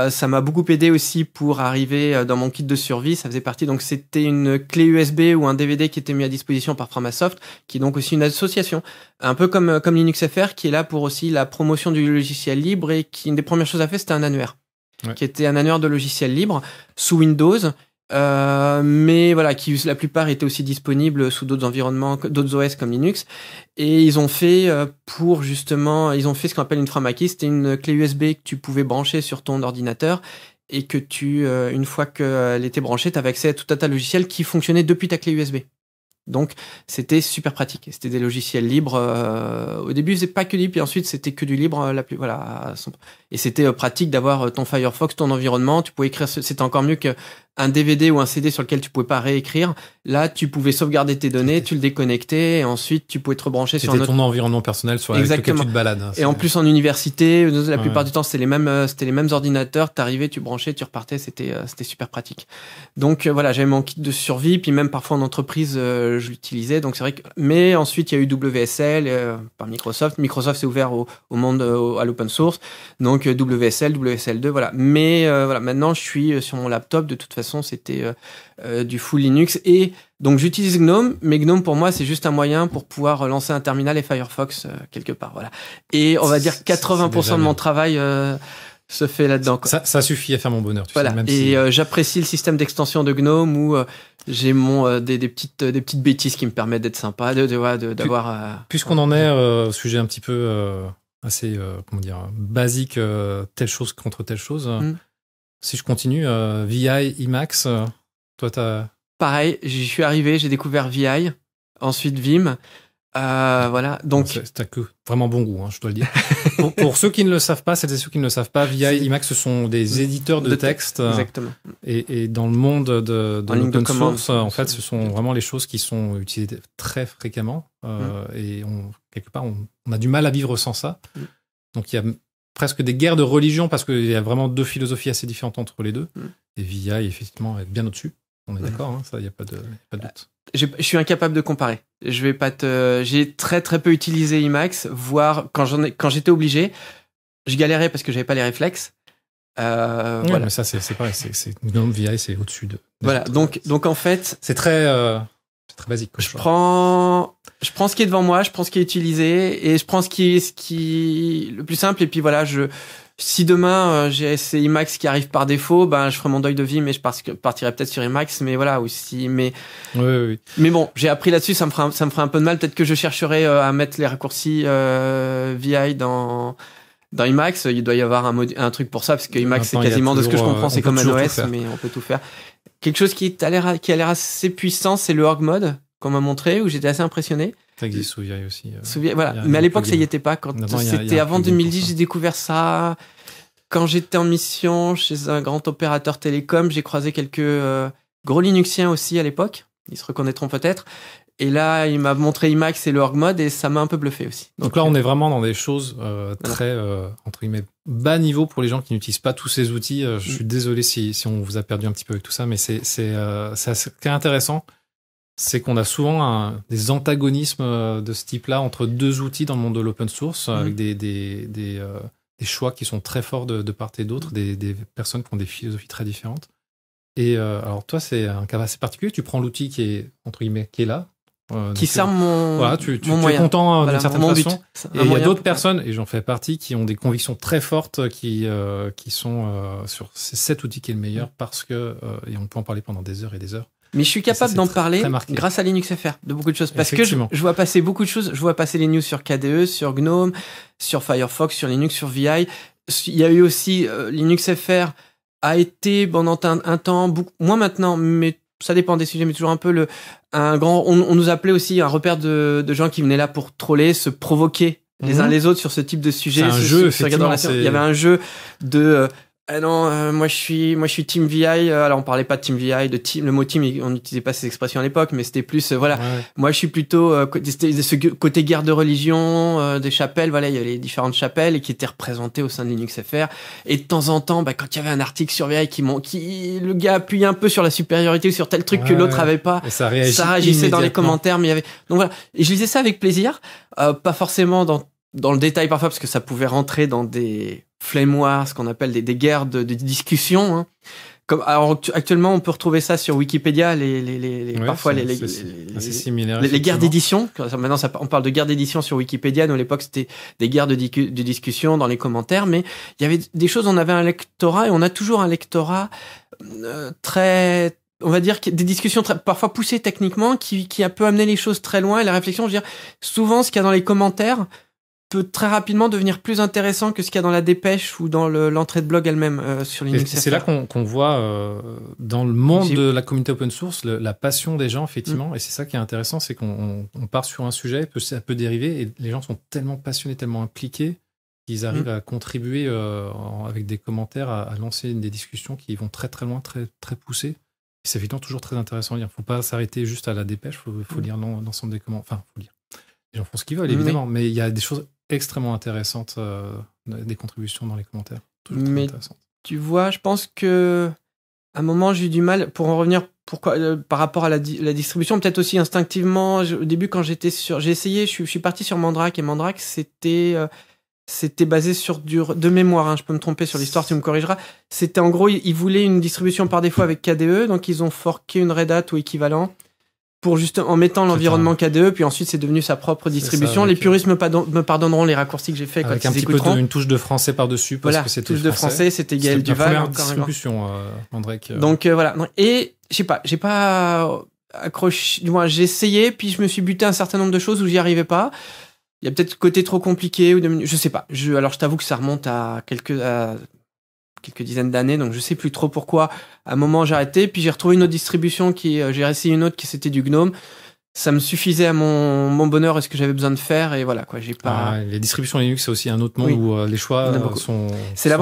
Ça m'a beaucoup aidé aussi pour arriver dans mon kit de survie, ça faisait partie, donc c'était une clé USB ou un DVD qui était mis à disposition par Framasoft, qui est donc aussi une association, un peu comme LinuxFR, qui est là pour aussi la promotion du logiciel libre, et qui, une des premières choses à faire, c'était un annuaire, qui était un annuaire de logiciel libre, sous Windows, mais voilà, qui la plupart étaient aussi disponibles sous d'autres environnements, d'autres OS comme Linux. Et ils ont fait ce qu'on appelle une Framakey. C'était une clé USB que tu pouvais brancher sur ton ordinateur, et que une fois qu'elle était branchée, tu avais accès à tout un tas de logiciels qui fonctionnaient depuis ta clé USB. Donc, c'était super pratique. C'était des logiciels libres. Au début, c'est pas que libre, puis ensuite, c'était que du libre. Et c'était pratique d'avoir ton Firefox, ton environnement. Tu pouvais écrire. C'était encore mieux que un DVD ou un CD sur lequel tu pouvais pas réécrire. Là, tu pouvais sauvegarder tes données, tu le déconnectais, et ensuite tu pouvais te rebrancher sur un autre. C'était ton environnement personnel sur lequel tu te balades. Et en plus, en université, la plupart du temps, c'était les mêmes ordinateurs. T'arrivais, tu branchais, tu repartais. C'était super pratique. Donc voilà, j'avais mon kit de survie, puis même parfois en entreprise, je l'utilisais. Donc c'est vrai que. Mais ensuite, il y a eu WSL par Microsoft. Microsoft s'est ouvert au monde, à l'open source. Donc WSL, WSL2, voilà. Mais voilà, maintenant, je suis sur mon laptop. De toute façon, c'était du full Linux. Et donc, j'utilise GNOME, mais GNOME, pour moi, c'est juste un moyen pour pouvoir lancer un terminal et Firefox quelque part. Voilà. Et on va dire 80% de mon travail se fait là-dedans. Ça suffit à faire mon bonheur. Voilà. Même et j'apprécie le système d'extension de GNOME où j'ai des petites bêtises qui me permettent d'être sympa, d'avoir... Puisqu'on en est au sujet un petit peu assez, basique, telle chose contre telle chose... Si je continue, VI, Emacs, toi t'as... Pareil, j'y suis arrivé, j'ai découvert VI, ensuite Vim, voilà. Donc t'as que vraiment bon goût, je dois le dire. pour ceux qui ne le savent pas, celles et ceux qui ne le savent pas, VI, Emacs, ce sont des éditeurs de texte. Exactement. Et dans le monde de l'open source, en fait, ce sont vraiment les choses qui sont utilisées très fréquemment. Et quelque part, on a du mal à vivre sans ça. Donc il y a presque des guerres de religion parce qu'il y a vraiment deux philosophies assez différentes entre les deux. Et VI, effectivement, est bien au-dessus. On est d'accord, ça, il n'y a pas de doute. Je suis incapable de comparer. Je vais pas j'ai très très peu utilisé Emacs, voire quand j'étais obligé, je galérais parce que j'avais pas les réflexes. Voilà. Mais ça, c'est pareil. GNOME, VI, c'est au-dessus de. Voilà. Donc en fait, c'est très basique. Je prends ce qui est devant moi, je prends ce qui est utilisé et je prends ce qui est le plus simple. Et puis voilà, si demain j'ai ces Emacs qui arrivent par défaut, je ferai mon deuil de vie, mais je partirai peut-être sur Emacs. Mais voilà aussi. Mais Mais bon, j'ai appris là-dessus. Ça me fera un peu de mal. Peut-être que je chercherai à mettre les raccourcis VI dans Emacs. Il doit y avoir un truc pour ça parce que Emacs c'est quasiment de ce que je comprends, c'est comme un OS, mais on peut tout faire. Quelque chose qui a l'air assez puissant, c'est le org mode qu'on m'a montré, où j'étais assez impressionné. Ça existe sous VI aussi. Voilà. Mais à l'époque, ça y était pas. C'était avant 2010, j'ai découvert ça. Quand j'étais en mission chez un grand opérateur télécom, j'ai croisé quelques gros Linuxiens aussi à l'époque. Ils se reconnaîtront peut-être. Et là, il m'a montré Emacs et le org mode et ça m'a un peu bluffé aussi. Donc là, on est vraiment dans des choses très, entre guillemets, bas niveau pour les gens qui n'utilisent pas tous ces outils. Je suis désolé si on vous a perdu un petit peu avec tout ça, mais c'est assez intéressant. C'est qu'on a souvent des antagonismes de ce type-là entre deux outils dans le monde de l'open source, avec des choix qui sont très forts de part et d'autre, des personnes qui ont des philosophies très différentes. Et alors toi, c'est un cas assez particulier. Tu prends l'outil qui est, entre guillemets, qui est là, qui sert mon voilà, tu moyen. Es content d'une certaine façon. Et il y a d'autres personnes, et j'en fais partie, qui ont des convictions très fortes, qui sont sur cet outil qui est le meilleur parce que et on peut en parler pendant des heures et des heures. Mais je suis capable d'en parler grâce à LinuxFR de beaucoup de choses parce que je vois passer beaucoup de choses. Je vois passer les news sur KDE, sur GNOME, sur Firefox, sur Linux, sur VI. Il y a eu aussi LinuxFR a été pendant un temps, moins maintenant, mais ça dépend des sujets, mais toujours un peu on nous appelait aussi un repère de gens qui venaient là pour troller, se provoquer les uns les autres sur ce type de sujet. C'est un jeu, effectivement. Il y avait un jeu de moi je suis Team VI. Alors on parlait pas de Team VI, de team. Le mot team, on n'utilisait pas ces expressions à l'époque, mais c'était plus Moi je suis plutôt c'était ce côté guerre de religion, des chapelles. Voilà, il y avait les différentes chapelles et qui étaient représentées au sein de LinuxFR. Et de temps en temps, quand il y avait un article sur VI qui le gars appuyait un peu sur la supériorité ou sur tel truc que l'autre avait pas, et ça réagissait dans les commentaires. Mais il y avait donc voilà. Et je lisais ça avec plaisir, pas forcément dans le détail parfois parce que ça pouvait rentrer dans des flame wars, ce qu'on appelle des guerres de discussion. Alors actuellement, on peut retrouver ça sur Wikipédia, parfois les guerres d'édition. Maintenant, on parle de guerres d'édition sur Wikipédia. Nous, à l'époque, c'était des guerres de discussion dans les commentaires. Mais il y avait des choses. On avait un lectorat et on a toujours un lectorat très, on va dire, des discussions parfois poussées techniquement, qui peut amener les choses très loin. Et la réflexion, je veux dire, souvent, ce qu'il y a dans les commentaires peut très rapidement devenir plus intéressant que ce qu'il y a dans la dépêche ou dans l'entrée de blog elle-même sur Linux. C'est là qu'on voit dans le monde de la communauté open source la passion des gens, effectivement. Et c'est ça qui est intéressant, c'est qu'on part sur un sujet, ça peut dériver, et les gens sont tellement passionnés, tellement impliqués, qu'ils arrivent à contribuer avec des commentaires, à lancer des discussions qui vont très très loin, très, très poussées. C'est évidemment toujours très intéressant à lire. Faut pas s'arrêter juste à la dépêche, faut lire l'ensemble des commentaires. Enfin, faut lire. Les gens font ce qu'ils veulent, évidemment, mais il y a des choses extrêmement intéressantes, des contributions dans les commentaires. Toujours très intéressantes. Tu vois, je pense que à un moment, j'ai eu du mal, pour en revenir par rapport à la distribution, peut-être aussi instinctivement, au début, quand j'ai essayé, je suis parti sur Mandrake, et Mandrake, c'était basé sur de mémoire, je peux me tromper sur l'histoire, tu me corrigeras. C'était en gros, ils voulaient une distribution par défaut avec KDE, donc ils ont forké une Red Hat ou équivalent pour justement en mettant l'environnement KDE, puis ensuite c'est devenu sa propre distribution. Les puristes me pardonneront les raccourcis que j'ai fait avec quand un ils petit écouteront. Peu une touche de français par-dessus, parce que c'était touche de français, c'était Gaël Duval. Première distribution, Mandrake. Donc voilà. Et j'ai pas accroché. Du moins, j'ai essayé, puis je me suis buté un certain nombre de choses où j'y arrivais pas. Il y a peut-être côté trop compliqué ou je sais pas. Alors je t'avoue que ça remonte à quelques dizaines d'années, donc je sais plus trop pourquoi. À un moment j'ai arrêté, puis j'ai retrouvé une autre distribution j'ai essayé une autre qui c'était du GNOME. Ça me suffisait à mon bonheur et ce que j'avais besoin de faire, et voilà quoi. J'ai pas. Les distributions Linux, c'est aussi un autre monde où les choix sont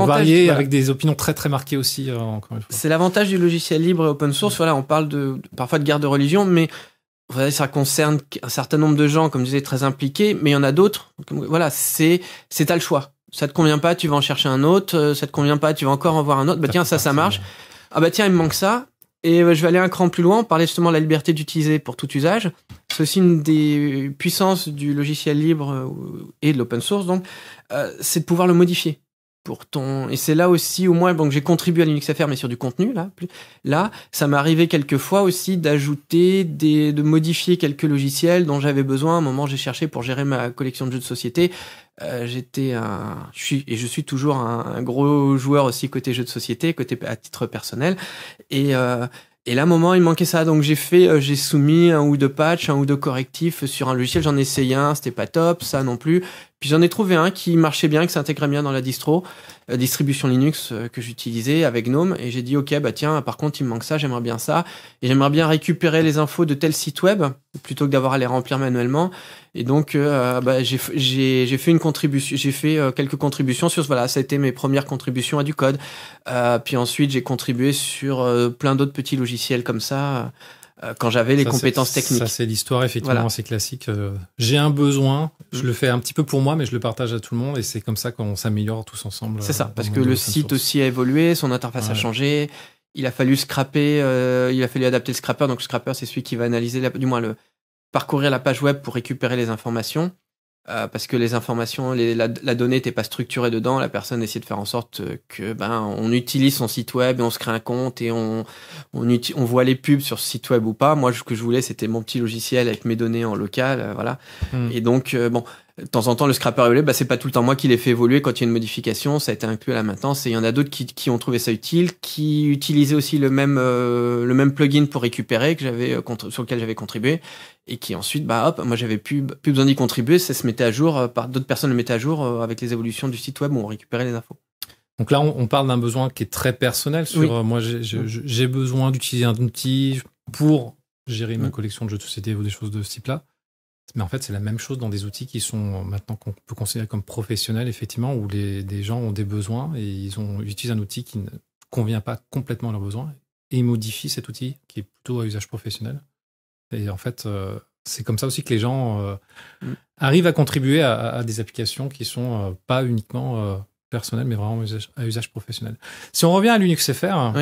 variés, avec des opinions très très marquées aussi. Encore une fois. C'est l'avantage du logiciel libre et open source. Voilà, on parle parfois de guerre de religion, mais ça concerne un certain nombre de gens, comme je disais, très impliqués, mais il y en a d'autres. Voilà, t'as le choix. Ça te convient pas, tu vas en chercher un autre. Ça te convient pas, tu vas encore en voir un autre. Bah tiens, ça marche. Ah bah tiens, il me manque ça. Et je vais aller un cran plus loin. On parlait justement de la liberté d'utiliser pour tout usage. C'est aussi une des puissances du logiciel libre et de l'open source, donc, c'est de pouvoir le modifier. Et c'est là aussi, au moins, donc j'ai contribué à LinuxFR, mais sur du contenu, là, ça m'est arrivé quelques fois aussi d'ajouter de modifier quelques logiciels dont j'avais besoin. À un moment, j'ai cherché pour gérer ma collection de jeux de société. Je suis toujours un gros joueur aussi côté jeux de société, côté à titre personnel. Et là, à un moment, il manquait ça. Donc, j'ai soumis un ou deux patchs, un ou deux correctifs sur un logiciel. J'en ai essayé un, c'était pas top, ça non plus. Puis j'en ai trouvé un qui marchait bien, qui s'intégrait bien dans la distribution Linux que j'utilisais avec GNOME. Et j'ai dit, ok, bah tiens, par contre, il me manque ça, j'aimerais bien ça. Et j'aimerais bien récupérer les infos de tel site web, plutôt que d'avoir à les remplir manuellement. Et donc, j'ai fait une contribution, quelques contributions sur, voilà, ça a été mes premières contributions à du code. Puis ensuite, j'ai contribué sur plein d'autres petits logiciels comme ça, quand j'avais les compétences techniques. Ça, c'est l'histoire, effectivement, assez classique. J'ai un besoin, je le fais un petit peu pour moi, mais je le partage à tout le monde, et c'est comme ça qu'on s'améliore tous ensemble. C'est ça, parce que le site aussi a évolué, son interface a changé. Il a fallu scraper, il a fallu adapter le scrapper. Donc le scrapper, c'est celui qui va analyser, parcourir la page web pour récupérer les informations. Parce que les informations, la donnée n'était pas structurée dedans, la personne essayait de faire en sorte que on utilise son site web et on se crée un compte et on voit les pubs sur ce site web ou pas. Moi, ce que je voulais, c'était mon petit logiciel avec mes données en local, voilà. Et donc, de temps en temps, le scrapper évolue. C'est pas tout le temps moi qui l'ai fait évoluer. Quand il y a une modification, ça a été inclus à la maintenance. Et il y en a d'autres qui ont trouvé ça utile, qui utilisaient aussi le même plugin pour récupérer sur lequel j'avais contribué, et qui ensuite, moi j'avais plus besoin d'y contribuer. Ça se mettait à jour d'autres personnes le mettaient à jour avec les évolutions du site web où on récupérait les infos. Donc là, on parle d'un besoin qui est très personnel. Moi, j'ai besoin d'utiliser un outil pour gérer ma collection de jeux de société ou des choses de ce type-là. Mais en fait, c'est la même chose dans des outils qui sont maintenant qu'on peut considérer comme professionnels, effectivement, où des gens ont des besoins et ils utilisent un outil qui ne convient pas complètement à leurs besoins et ils modifient cet outil qui est plutôt à usage professionnel. Et en fait, c'est comme ça aussi que les gens arrivent à contribuer à des applications qui sont pas uniquement personnelles, mais vraiment à usage professionnel. Si on revient à LinuxFR,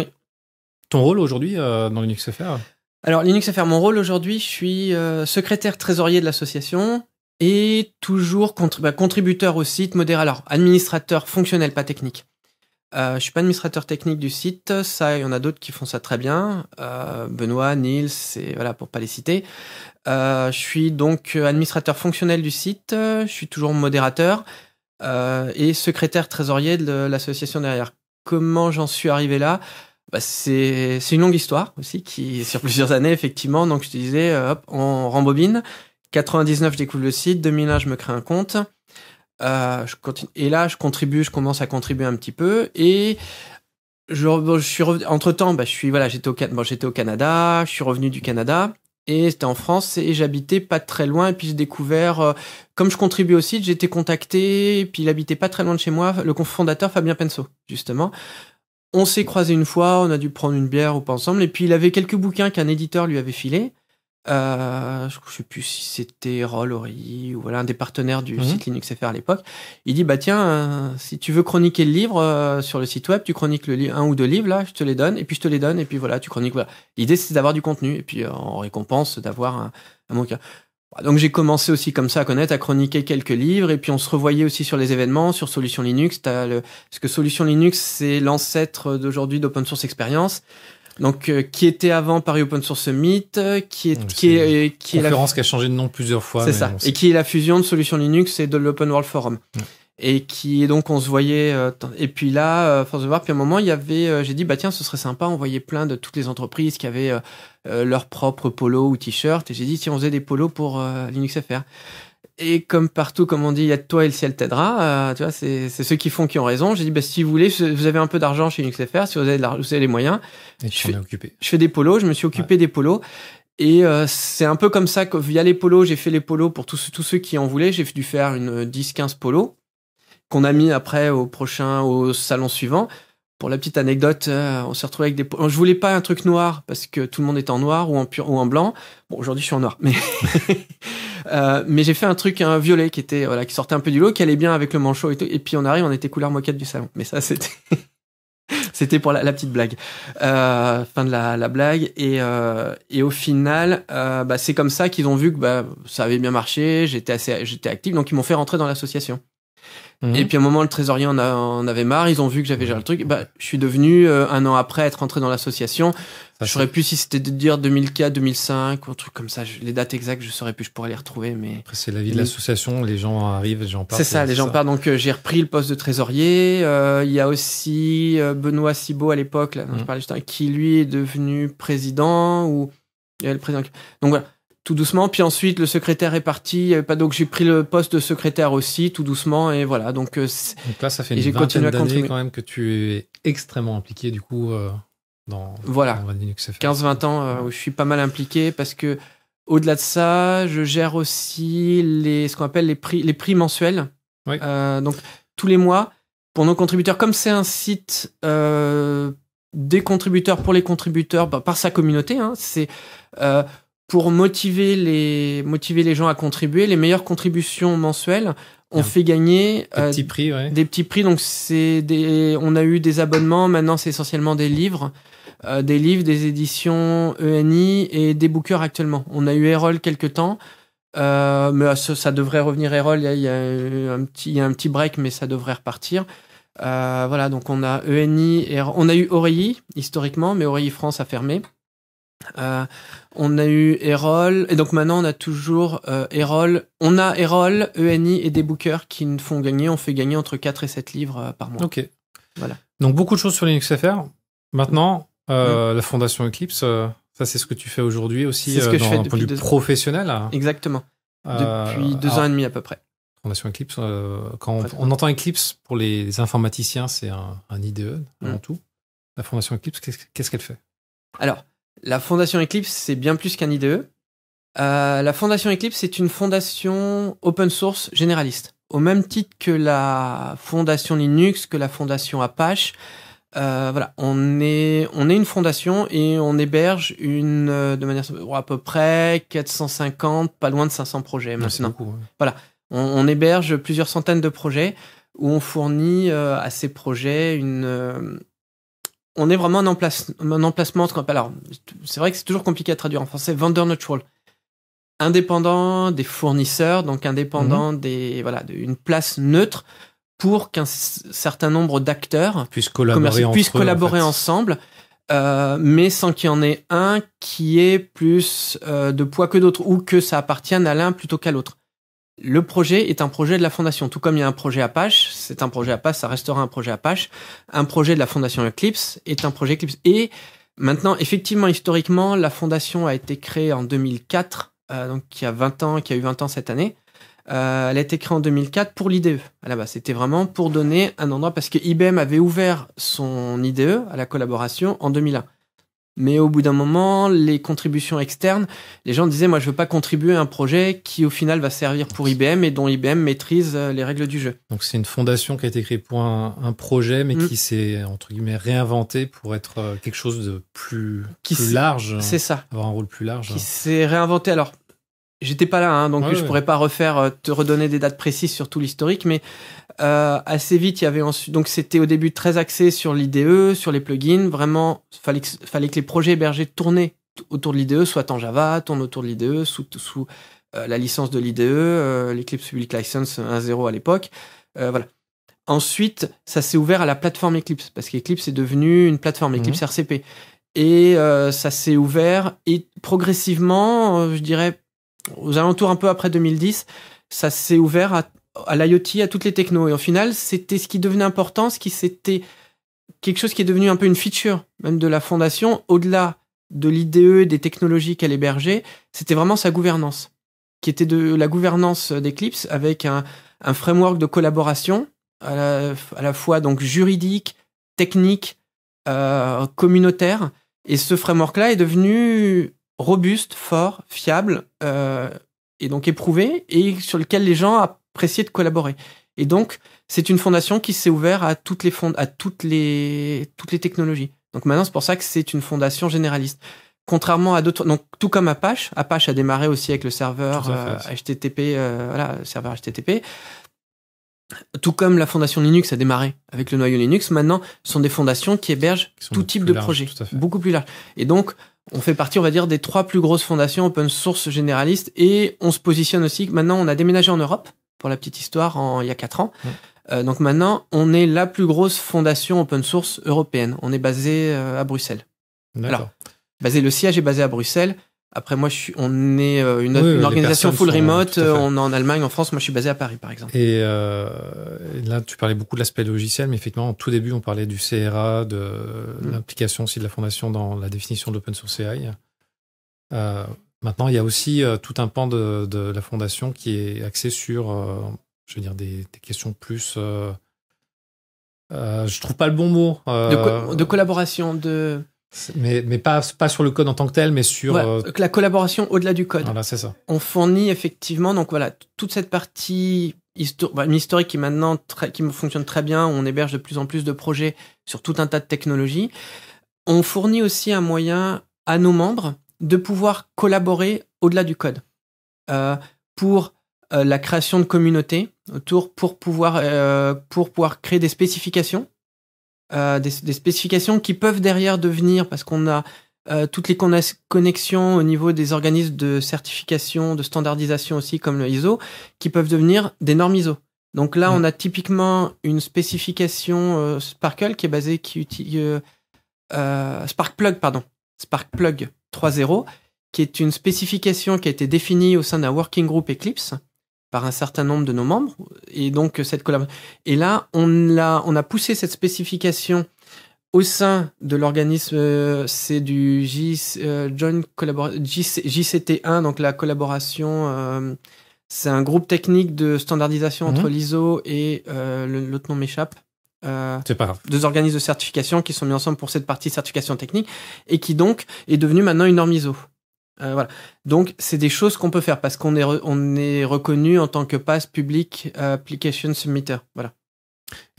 ton rôle aujourd'hui dans LinuxFR? Alors, LinuxFR, mon rôle aujourd'hui, je suis secrétaire trésorier de l'association et toujours contributeur au site, modérateur, administrateur fonctionnel, pas technique. Je suis pas administrateur technique du site, ça, il y en a d'autres qui font ça très bien. Benoît, Nils, voilà, pour pas les citer. Je suis donc administrateur fonctionnel du site, je suis toujours modérateur et secrétaire trésorier de l'association derrière. Comment j'en suis arrivé là? C'est une longue histoire aussi qui est sur plusieurs années, effectivement. Donc je te disais, on rembobine. 99, je découvre le site. 2001, je me crée un compte. Je continue. Et là, je commence à contribuer un petit peu. Et je suis revenu. Entre-temps, j'étais au Canada. Je suis revenu du Canada. Et c'était en France. Et j'habitais pas très loin. Et puis j'ai découvert, comme je contribuais au site, j'ai été contacté. Et puis il habitait pas très loin de chez moi. Le cofondateur Fabien Penso, justement. On s'est croisés une fois, on a dû prendre une bière ou pas ensemble, et puis il avait quelques bouquins qu'un éditeur lui avait filés. Je sais plus si c'était Erol, Aurélie, ou voilà, un des partenaires du site LinuxFR à l'époque. Il dit, bah tiens, si tu veux chroniquer le livre sur le site web, tu chroniques un ou deux livres, là, je te les donne, et puis je te les donne, et puis voilà, tu chroniques, voilà. L'idée, c'est d'avoir du contenu, et puis en récompense, d'avoir un bouquin. Donc j'ai commencé aussi comme ça à connaître, à chroniquer quelques livres, et puis on se revoyait aussi sur les événements, sur Solution Linux. Parce que Solution Linux, c'est l'ancêtre d'aujourd'hui d'Open Source Experience. Donc qui était avant Paris Open Source Summit, qui est conférence qui a changé de nom plusieurs fois. C'est ça. Bon, et qui est la fusion de Solution Linux et de l'Open World Forum. Et qui est donc on se voyait et puis là force de voir, puis à un moment il y avait j'ai dit bah tiens, ce serait sympa, on voyait plein de toutes les entreprises qui avaient leur propre polo ou t-shirt, et j'ai dit si on faisait des polos pour LinuxFR. Et comme partout, comme on dit, il y a de toi et le ciel t'aidera. Tu vois, c'est ceux qui font qui ont raison. J'ai dit, bah, si vous voulez, vous avez un peu d'argent chez LinuxFR, si vous avez les moyens. Et je fais des polos. Je me suis occupé des polos. Et c'est un peu comme ça que via les polos, j'ai fait les polos pour tous ceux qui en voulaient. J'ai dû faire une 10-15 polos qu'on a mis après au salon suivant. Pour la petite anecdote, on s'est retrouvé avec des polos. Je voulais pas un truc noir parce que tout le monde était en noir ou en blanc. Bon, aujourd'hui, je suis en noir, mais mais j'ai fait un truc violet qui était qui sortait un peu du lot, qui allait bien avec le manchot et tout. Et puis on arrive, on était couleur moquette du salon. Mais ça, c'était pour la petite blague. Fin de la blague. Et au final, c'est comme ça qu'ils ont vu que ça avait bien marché. J'étais actif, donc ils m'ont fait rentrer dans l'association. Et puis à un moment, le trésorier en avait marre. Ils ont vu que j'avais géré le truc. Je suis devenu un an après être rentré dans l'association. Je saurais plus si c'était de dire 2004, 2005 ou un truc comme ça. Les dates exactes, je saurais plus. Je pourrais les retrouver. Mais après, c'est la vie de l'association. Les gens arrivent, les gens partent. C'est ça, les gens partent. Donc j'ai repris le poste de trésorier. Il y a aussi Benoît Cibot à l'époque, là, dont je parlais juste, qui lui est devenu président ou il y a le président. Donc voilà. Tout doucement, puis ensuite le secrétaire est parti, il y avait pas, donc j'ai pris le poste de secrétaire aussi, tout doucement, et voilà. Donc là, ça fait une vingtaine d'années quand même que tu es extrêmement impliqué du coup dans LinuxFR. 15-20 ans où je suis pas mal impliqué, parce que au-delà de ça, je gère aussi ce qu'on appelle les prix mensuels. Oui. Donc tous les mois pour nos contributeurs, comme c'est un site des contributeurs pour les contributeurs, par sa communauté, c'est pour motiver les gens à contribuer. Les meilleures contributions mensuelles, on fait gagner des petits prix. Donc on a eu des abonnements. Maintenant, c'est essentiellement des livres, des éditions ENI et des bookers actuellement. On a eu Erol quelque temps, mais ça devrait revenir. Erol, il y a un petit break, mais ça devrait repartir. Voilà, donc on a ENI, on a eu Aurélie historiquement, mais Aurélie France a fermé. On a eu Erol, et donc maintenant on a toujours Erol. On a Erol, ENI et des bookers qui nous font gagner. On fait gagner entre 4 et 7 livres par mois. Ok. Voilà. Donc beaucoup de choses sur LinuxFR. Maintenant, la Fondation Eclipse, ça c'est ce que tu fais aujourd'hui aussi dans un point de vue professionnel. Exactement. Depuis 2 ans et demi à peu près. Fondation Eclipse, quand on entend Eclipse, pour les informaticiens, c'est un IDE avant tout. La Fondation Eclipse, qu'est-ce qu'elle fait? Alors, la Fondation Eclipse, c'est bien plus qu'un IDE. La Fondation Eclipse, c'est une fondation open source généraliste. Au même titre que la Fondation Linux, que la Fondation Apache. Voilà, on est une fondation et on héberge de manière à peu près 450, pas loin de 500 projets maintenant. Beaucoup, ouais. Voilà, on héberge plusieurs centaines de projets où on fournit à ces projets on est vraiment un emplacement, ce qu'on appelle, alors, c'est vrai que c'est toujours compliqué à traduire en français, vendor neutral. Indépendant des fournisseurs, donc indépendant d'une place neutre pour qu'un certain nombre d'acteurs puissent collaborer ensemble, mais sans qu'il y en ait un qui ait plus de poids que d'autres, ou que ça appartienne à l'un plutôt qu'à l'autre. Le projet est un projet de la fondation, tout comme il y a un projet Apache, c'est un projet Apache, ça restera un projet Apache. Un projet de la fondation Eclipse est un projet Eclipse. Et maintenant, effectivement, historiquement, la fondation a été créée en 2004, donc qui a eu 20 ans cette année. Elle a été créée en 2004 pour l'IDE. À la base, c'était vraiment pour donner un endroit, parce que IBM avait ouvert son IDE à la collaboration en 2001. Mais au bout d'un moment, les contributions externes, les gens disaient, moi, je veux pas contribuer à un projet qui, au final, va servir pour IBM et dont IBM maîtrise les règles du jeu. Donc, c'est une fondation qui a été créée pour un projet, mais qui s'est, entre guillemets, réinventé pour être quelque chose de plus large. C'est ça. Avoir un rôle plus large. Qui s'est réinventé. Alors, j'étais pas là, donc je pourrais pas te redonner des dates précises sur tout l'historique, mais assez vite, il y avait ensuite, donc c'était au début très axé sur l'IDE, sur les plugins. Vraiment, fallait que les projets hébergés tournaient autour de l'IDE, soit en Java, tournent autour de l'IDE, sous la licence de l'IDE, l'Eclipse Public License 1.0 à l'époque. Voilà. Ensuite, ça s'est ouvert à la plateforme Eclipse, parce qu'Eclipse est devenu une plateforme, Eclipse RCP. Et ça s'est ouvert, et progressivement, je dirais, aux alentours un peu après 2010, ça s'est ouvert à l'IoT, à toutes les technos. Et au final, c'était ce qui devenait important, c'était quelque chose qui est devenu un peu une feature, même de la fondation, au-delà de l'IDE, des technologies qu'elle hébergeait, c'était vraiment sa gouvernance, qui était de la gouvernance d'Eclipse avec un framework de collaboration, à la fois donc juridique, technique, communautaire. Et ce framework-là est devenu robuste, fort, fiable, et donc éprouvé, et sur lequel les gens appréciaient de collaborer. Et donc, c'est une fondation qui s'est ouverte à toutes les technologies. Donc maintenant, c'est pour ça que c'est une fondation généraliste. Contrairement à d'autres, donc tout comme Apache a démarré aussi avec le serveur HTTP, serveur HTTP. Tout comme la fondation Linux a démarré avec le noyau Linux, maintenant, ce sont des fondations qui hébergent tout type de projet, beaucoup plus large. Et donc, on fait partie, on va dire, des 3 plus grosses fondations open source généralistes, et on se positionne aussi. Maintenant, on a déménagé en Europe, pour la petite histoire, il y a 4 ans. Donc maintenant, on est la plus grosse fondation open source européenne. On est basé à Bruxelles. D'accord. Alors, le siège est basé à Bruxelles. Après, moi, on est une organisation full remote. On est en Allemagne, en France. Moi, je suis basé à Paris, par exemple. Et là, tu parlais beaucoup de l'aspect logiciel, mais effectivement, au tout début, on parlait du CRA, de l'implication aussi de la fondation dans la définition de l'open source AI. Maintenant, il y a aussi tout un pan de la fondation qui est axé sur, je veux dire, des questions plus... je trouve pas le bon mot. De collaboration, Mais pas sur le code en tant que tel, mais sur... la collaboration au-delà du code. Voilà, c'est ça. On fournit effectivement, donc voilà, toute cette partie historique qui maintenant qui fonctionne très bien, où on héberge de plus en plus de projets sur tout un tas de technologies. On fournit aussi un moyen à nos membres de pouvoir collaborer au-delà du code. Pour la création de communautés autour, pour pouvoir créer des spécifications. Des spécifications qui peuvent derrière devenir, parce qu'on a toutes les connexions au niveau des organismes de certification, de standardisation aussi, comme le ISO, qui peuvent devenir des normes ISO. Donc là, on a typiquement une spécification Sparkle qui est basée, Sparkplug 3.0, qui est une spécification qui a été définie au sein d'un working group Eclipse par un certain nombre de nos membres, et donc cette collaboration. Et là, on a poussé cette spécification au sein de l'organisme, c'est du JCT1, donc la collaboration, c'est un groupe technique de standardisation entre l'ISO et l'autre nom m'échappe. C'est pas grave. 2 organismes de certification qui sont mis ensemble pour cette partie certification technique, et qui donc est devenue maintenant une norme ISO. Voilà. Donc, c'est des choses qu'on peut faire parce qu'on est reconnu en tant que PAS Public Application Submitter. Voilà.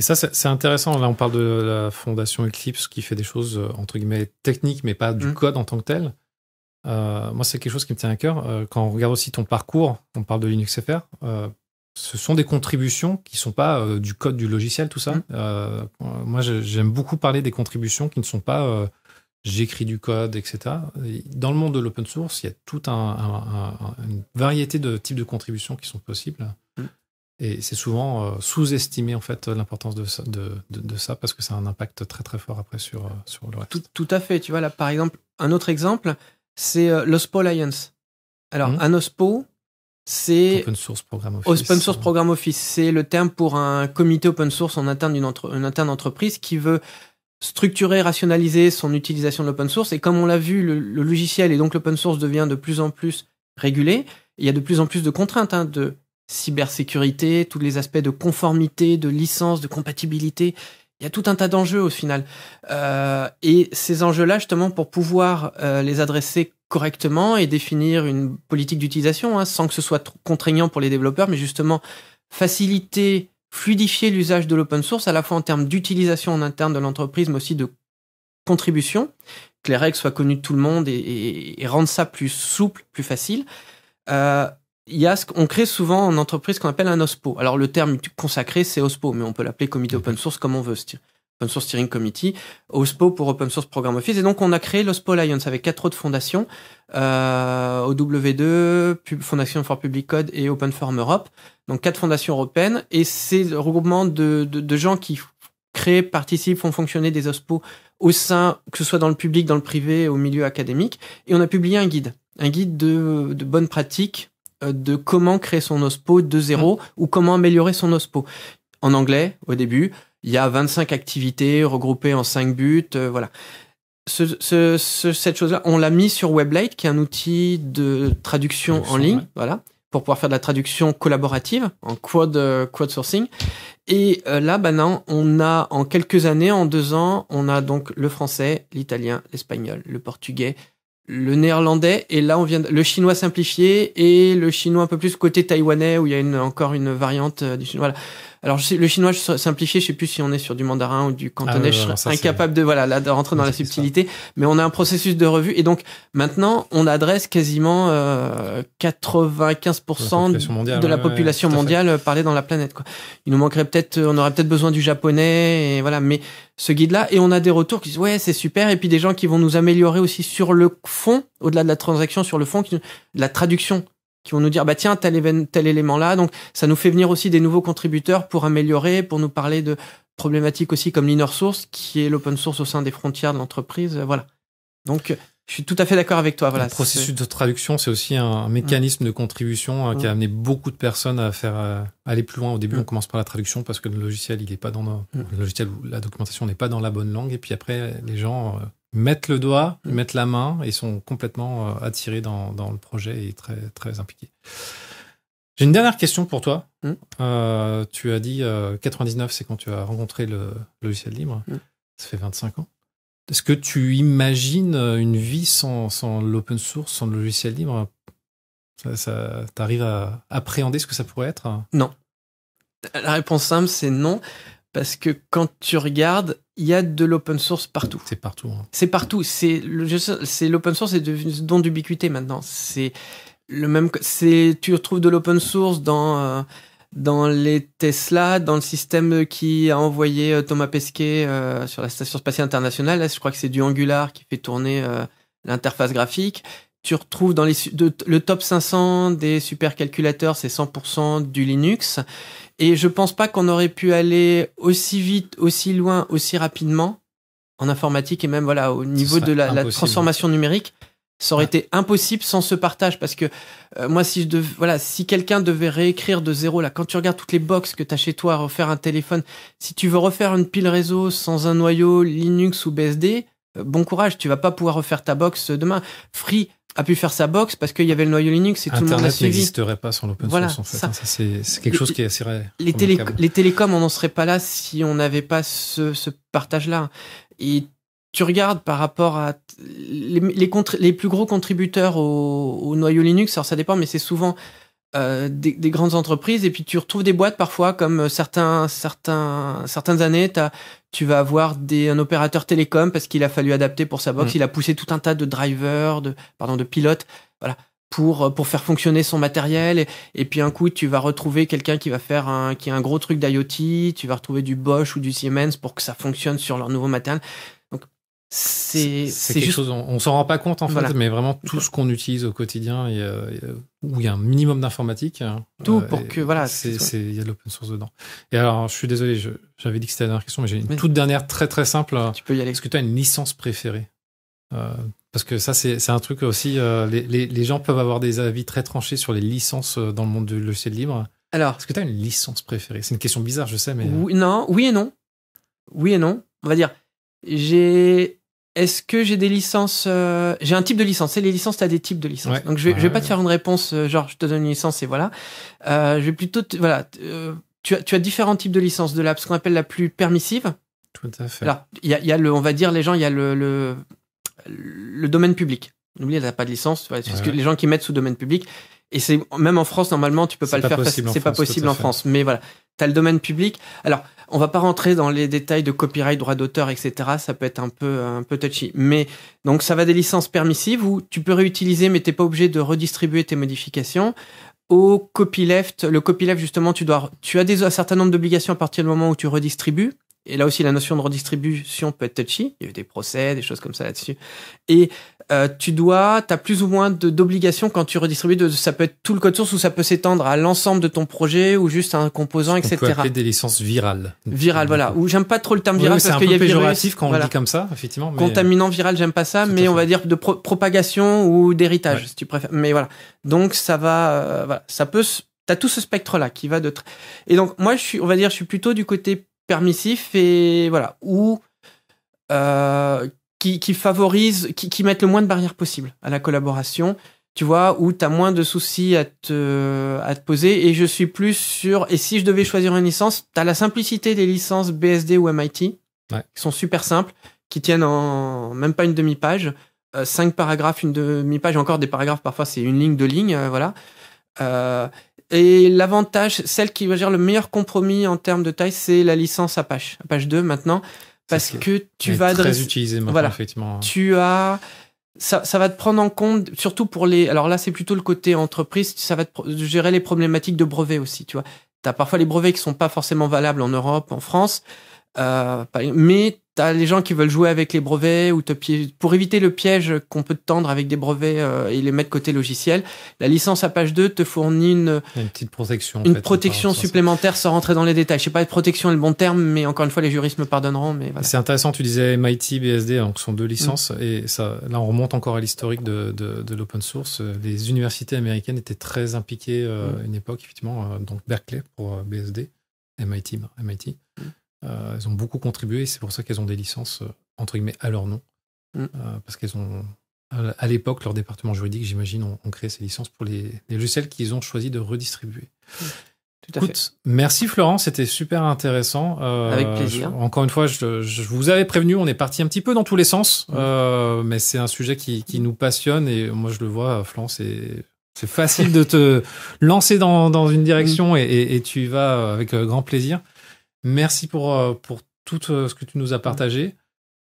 Et ça, c'est intéressant. Là, on parle de la fondation Eclipse qui fait des choses, entre guillemets, techniques, mais pas du code en tant que tel. Moi, c'est quelque chose qui me tient à cœur. Quand on regarde aussi ton parcours, on parle de LinuxFR, ce sont des contributions qui ne sont pas du code du logiciel, tout ça. Moi, j'aime beaucoup parler des contributions qui ne sont pas... j'écris du code, etc. Dans le monde de l'open source, il y a toute une variété de types de contributions qui sont possibles. Et c'est souvent sous-estimé, en fait, l'importance de ça parce que ça a un impact très, très fort après sur le reste. Tout à fait. Tu vois, là, par exemple, un autre exemple, c'est l'OSPO Alliance. Alors, un OSPO, c'est... Open Source Program Office. Open Source Program Office. C'est le terme pour un comité open source en interne d'une entreprise qui veut structurer, rationaliser son utilisation de l'open source. Et comme on l'a vu, le logiciel et donc l'open source devient de plus en plus régulé. Il y a de plus en plus de contraintes de cybersécurité, tous les aspects de conformité, de licence, de compatibilité. il y a tout un tas d'enjeux au final. Et ces enjeux-là, justement, pour pouvoir les adresser correctement et définir une politique d'utilisation, sans que ce soit trop contraignant pour les développeurs, mais justement faciliter, fluidifier l'usage de l'open source, à la fois en termes d'utilisation en interne de l'entreprise, mais aussi de contribution, que les règles soient connues de tout le monde et rendre ça plus souple, plus facile. On crée souvent en entreprise ce qu'on appelle un OSPO. Alors le terme consacré, c'est OSPO, mais on peut l'appeler comité open source comme on veut. Open Source Steering Committee, OSPO pour Open Source Program Office. Et donc, on a créé l'OSPO Alliance avec 4 autres fondations, OW2, Fondation for Public Code et Open Forum Europe. Donc, 4 fondations européennes. Et c'est le regroupement de gens qui créent, participent, font fonctionner des OSPO au sein, que ce soit dans le public, dans le privé, au milieu académique. Et on a publié un guide de bonnes pratiques de comment créer son OSPO de zéro ou comment améliorer son OSPO. En anglais, au début. Il y a 25 activités regroupées en 5 buts, voilà. Cette chose-là, on l'a mis sur Weblate, qui est un outil de traduction en ligne, voilà, pour pouvoir faire de la traduction collaborative en crowdsourcing. Et là, non, on a en quelques années, en 2 ans, on a donc le français, l'italien, l'espagnol, le portugais, le néerlandais, et là on vient le chinois simplifié et le chinois un peu plus côté taïwanais où il y a encore une variante du chinois. Voilà. Alors le chinois simplifié, je sais plus si on est sur du mandarin ou du cantonais, je serais incapable de rentrer dans la subtilité, mais on a un processus de revue et donc maintenant on adresse quasiment 95% de la population mondiale parlée dans la planète, quoi. Il nous manquerait on aurait peut-être besoin du japonais et voilà, mais ce guide-là, et on a des retours qui disent ouais, c'est super, et puis des gens qui vont nous améliorer aussi sur le fond, au-delà de la transaction, sur le fond, de la traduction, qui vont nous dire bah tiens, tel élément là, donc ça nous fait venir aussi des nouveaux contributeurs pour améliorer, pour nous parler de problématiques aussi comme l'inner source, qui est l'open source au sein des frontières de l'entreprise, voilà. Donc je suis tout à fait d'accord avec toi. Voilà, le processus de traduction, c'est aussi un mécanisme de contribution qui a amené beaucoup de personnes à faire aller plus loin. Au début, on commence par la traduction parce que le logiciel, il est pas dans le logiciel, la documentation n'est pas dans la bonne langue. Et puis après, les gens mettent le doigt, mettent la main et sont complètement attirés dans le projet et très très impliqués. J'ai une dernière question pour toi. Tu as dit 99, c'est quand tu as rencontré le logiciel libre. Ça fait 25 ans. Est-ce que tu imagines une vie sans l'open source, sans le logiciel libre ? T'arrives à appréhender ce que ça pourrait être ? Non. La réponse simple, c'est non. Parce que quand tu regardes, il y a de l'open source partout. C'est partout. Hein. C'est partout. C'est l'open source est devenu don d'ubiquité maintenant. Tu retrouves de l'open source dans les Tesla, dans le système qui a envoyé Thomas Pesquet sur la Station Spatiale Internationale. Là, je crois que c'est du Angular qui fait tourner l'interface graphique. Tu retrouves dans le top 500 des supercalculateurs, c'est 100% du Linux. Et je pense pas qu'on aurait pu aller aussi vite, aussi loin, aussi rapidement en informatique et même voilà au niveau de la transformation numérique. Ça aurait été impossible sans ce partage parce que moi si quelqu'un devait réécrire de zéro là, quand tu regardes toutes les box que tu as chez toi, refaire un téléphone, si tu veux refaire une pile réseau sans un noyau Linux ou BSD, bon courage, tu vas pas pouvoir refaire ta box demain. Free a pu faire sa box parce qu'il y avait le noyau Linux et tout le monde a suivi. Internet n'existerait pas sans l'open source en fait. Ça c'est quelque chose qui est assez rare. Les télécoms, on n'en serait pas là si on n'avait pas ce partage-là. Et tu regardes par rapport à les plus gros contributeurs au noyau Linux, alors ça dépend, mais c'est souvent des grandes entreprises, et puis tu retrouves des boîtes parfois comme certaines années, tu vas avoir un opérateur télécom parce qu'il a fallu adapter pour sa box, il a poussé tout un tas de drivers, de pilotes, voilà, pour faire fonctionner son matériel, et puis un coup tu vas retrouver quelqu'un qui a un gros truc d'IoT, tu vas retrouver du Bosch ou du Siemens pour que ça fonctionne sur leur nouveau matériel. C'est quelque chose, on s'en rend pas compte en fait, mais vraiment tout ce qu'on utilise au quotidien où il y a un minimum d'informatique. Tout pour que voilà. Il y a de l'open source dedans. Et alors, je suis désolé, j'avais dit que c'était la dernière question, mais j'ai une toute dernière très très simple. Tu peux y aller. Est-ce que tu as une licence préférée ? Parce que ça, c'est un truc aussi. Les gens peuvent avoir des avis très tranchés sur les licences dans le monde du logiciel libre. Alors, est-ce que tu as une licence préférée ? C'est une question bizarre, je sais, mais oui et non. Oui et non. On va dire. Est-ce que j'ai des licences j'ai un type de licence. C'est les licences, t'as des types de licences. Donc je vais pas te faire une réponse genre je te donne une licence et voilà. Je vais plutôt tu as différents types de licences, de ce qu'on appelle la plus permissive, Tout à fait. Alors, il y a on va dire, les gens, il y a le domaine public. N'oubliez, t'as pas de licence, parce que les gens qui mettent sous domaine public, et c'est même en France, normalement, tu peux pas le faire, c'est pas possible en France. Mais voilà, t'as le domaine public. Alors, on va pas rentrer dans les détails de copyright, droit d'auteur, etc. Ça peut être un peu touchy. Mais donc, ça va des licences permissives où tu peux réutiliser, mais t'es pas obligé de redistribuer tes modifications. Au copyleft, le copyleft, justement, tu as un certain nombre d'obligations à partir du moment où tu redistribues. Et là aussi, la notion de redistribution peut être touchy. Il y a eu des procès, des choses comme ça là-dessus. Et t'as plus ou moins d'obligations quand tu redistribues. Ça peut être tout le code source ou ça peut s'étendre à l'ensemble de ton projet ou juste un composant, etc. On peut appeler des licences virales. Virales, voilà. Ou j'aime pas trop le terme viral parce qu'il y a péjoratif quand on le dit comme ça, effectivement. Mais... Contaminant viral, j'aime pas ça, mais on va dire de propagation ou d'héritage, si tu préfères. Mais voilà. Donc ça va, voilà. T'as tout ce spectre-là qui va Et donc moi, je suis plutôt du côté permissif et voilà, ou qui favorise, qui mettent le moins de barrières possible à la collaboration, tu vois, où t'as moins de soucis à te poser. Et je suis plus sûr, et si je devais choisir une licence, t'as la simplicité des licences BSD ou MIT, qui sont super simples, qui tiennent en même pas une demi-page, 5 paragraphes, une demi-page, encore des paragraphes, parfois c'est une ligne, 2 lignes, voilà. Et l'avantage, celle qui va dire le meilleur compromis en termes de taille, c'est la licence Apache 2 maintenant, parce que tu vas adresser. Très utilisé maintenant, voilà, effectivement. Ça va te prendre en compte, surtout pour alors là, c'est plutôt le côté entreprise, ça va te gérer les problématiques de brevets aussi, tu vois. T'as parfois les brevets qui sont pas forcément valables en Europe, en France, mais t'as les gens qui veulent jouer avec les brevets ou pour éviter le piège qu'on peut te tendre avec des brevets et les mettre côté logiciel. La licence Apache 2 te fournit une petite protection. Une protection supplémentaire sans rentrer dans les détails. Je sais pas si protection est le bon terme, mais encore une fois, les juristes me pardonneront. Mais voilà. C'est intéressant, tu disais MIT, BSD, donc ce sont 2 licences. Et ça, là, on remonte encore à l'historique de l'open source. Les universités américaines étaient très impliquées à une époque, effectivement. Donc Berkeley pour BSD, MIT. Elles ont beaucoup contribué et c'est pour ça qu'elles ont des licences entre guillemets à leur nom, parce qu'elles ont à l'époque leur département juridique, j'imagine, ont créé ces licences pour les logiciels qu'ils ont choisi de redistribuer. Tout à fait. Merci Florent, c'était super intéressant. Avec plaisir. Encore une fois, je vous avais prévenu, on est parti un petit peu dans tous les sens, mais c'est un sujet qui nous passionne et moi je le vois, Florent, c'est facile de te lancer dans une direction et tu y vas avec grand plaisir. Merci pour tout ce que tu nous as partagé.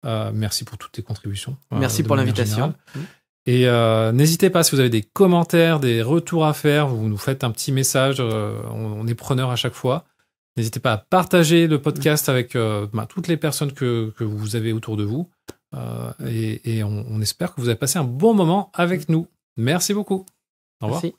Merci pour toutes tes contributions. Merci pour l'invitation. Et n'hésitez pas, si vous avez des commentaires, des retours à faire, vous nous faites un petit message. On est preneur à chaque fois. N'hésitez pas à partager le podcast avec toutes les personnes que vous avez autour de vous. Et on espère que vous avez passé un bon moment avec nous. Merci beaucoup. Au revoir. Merci.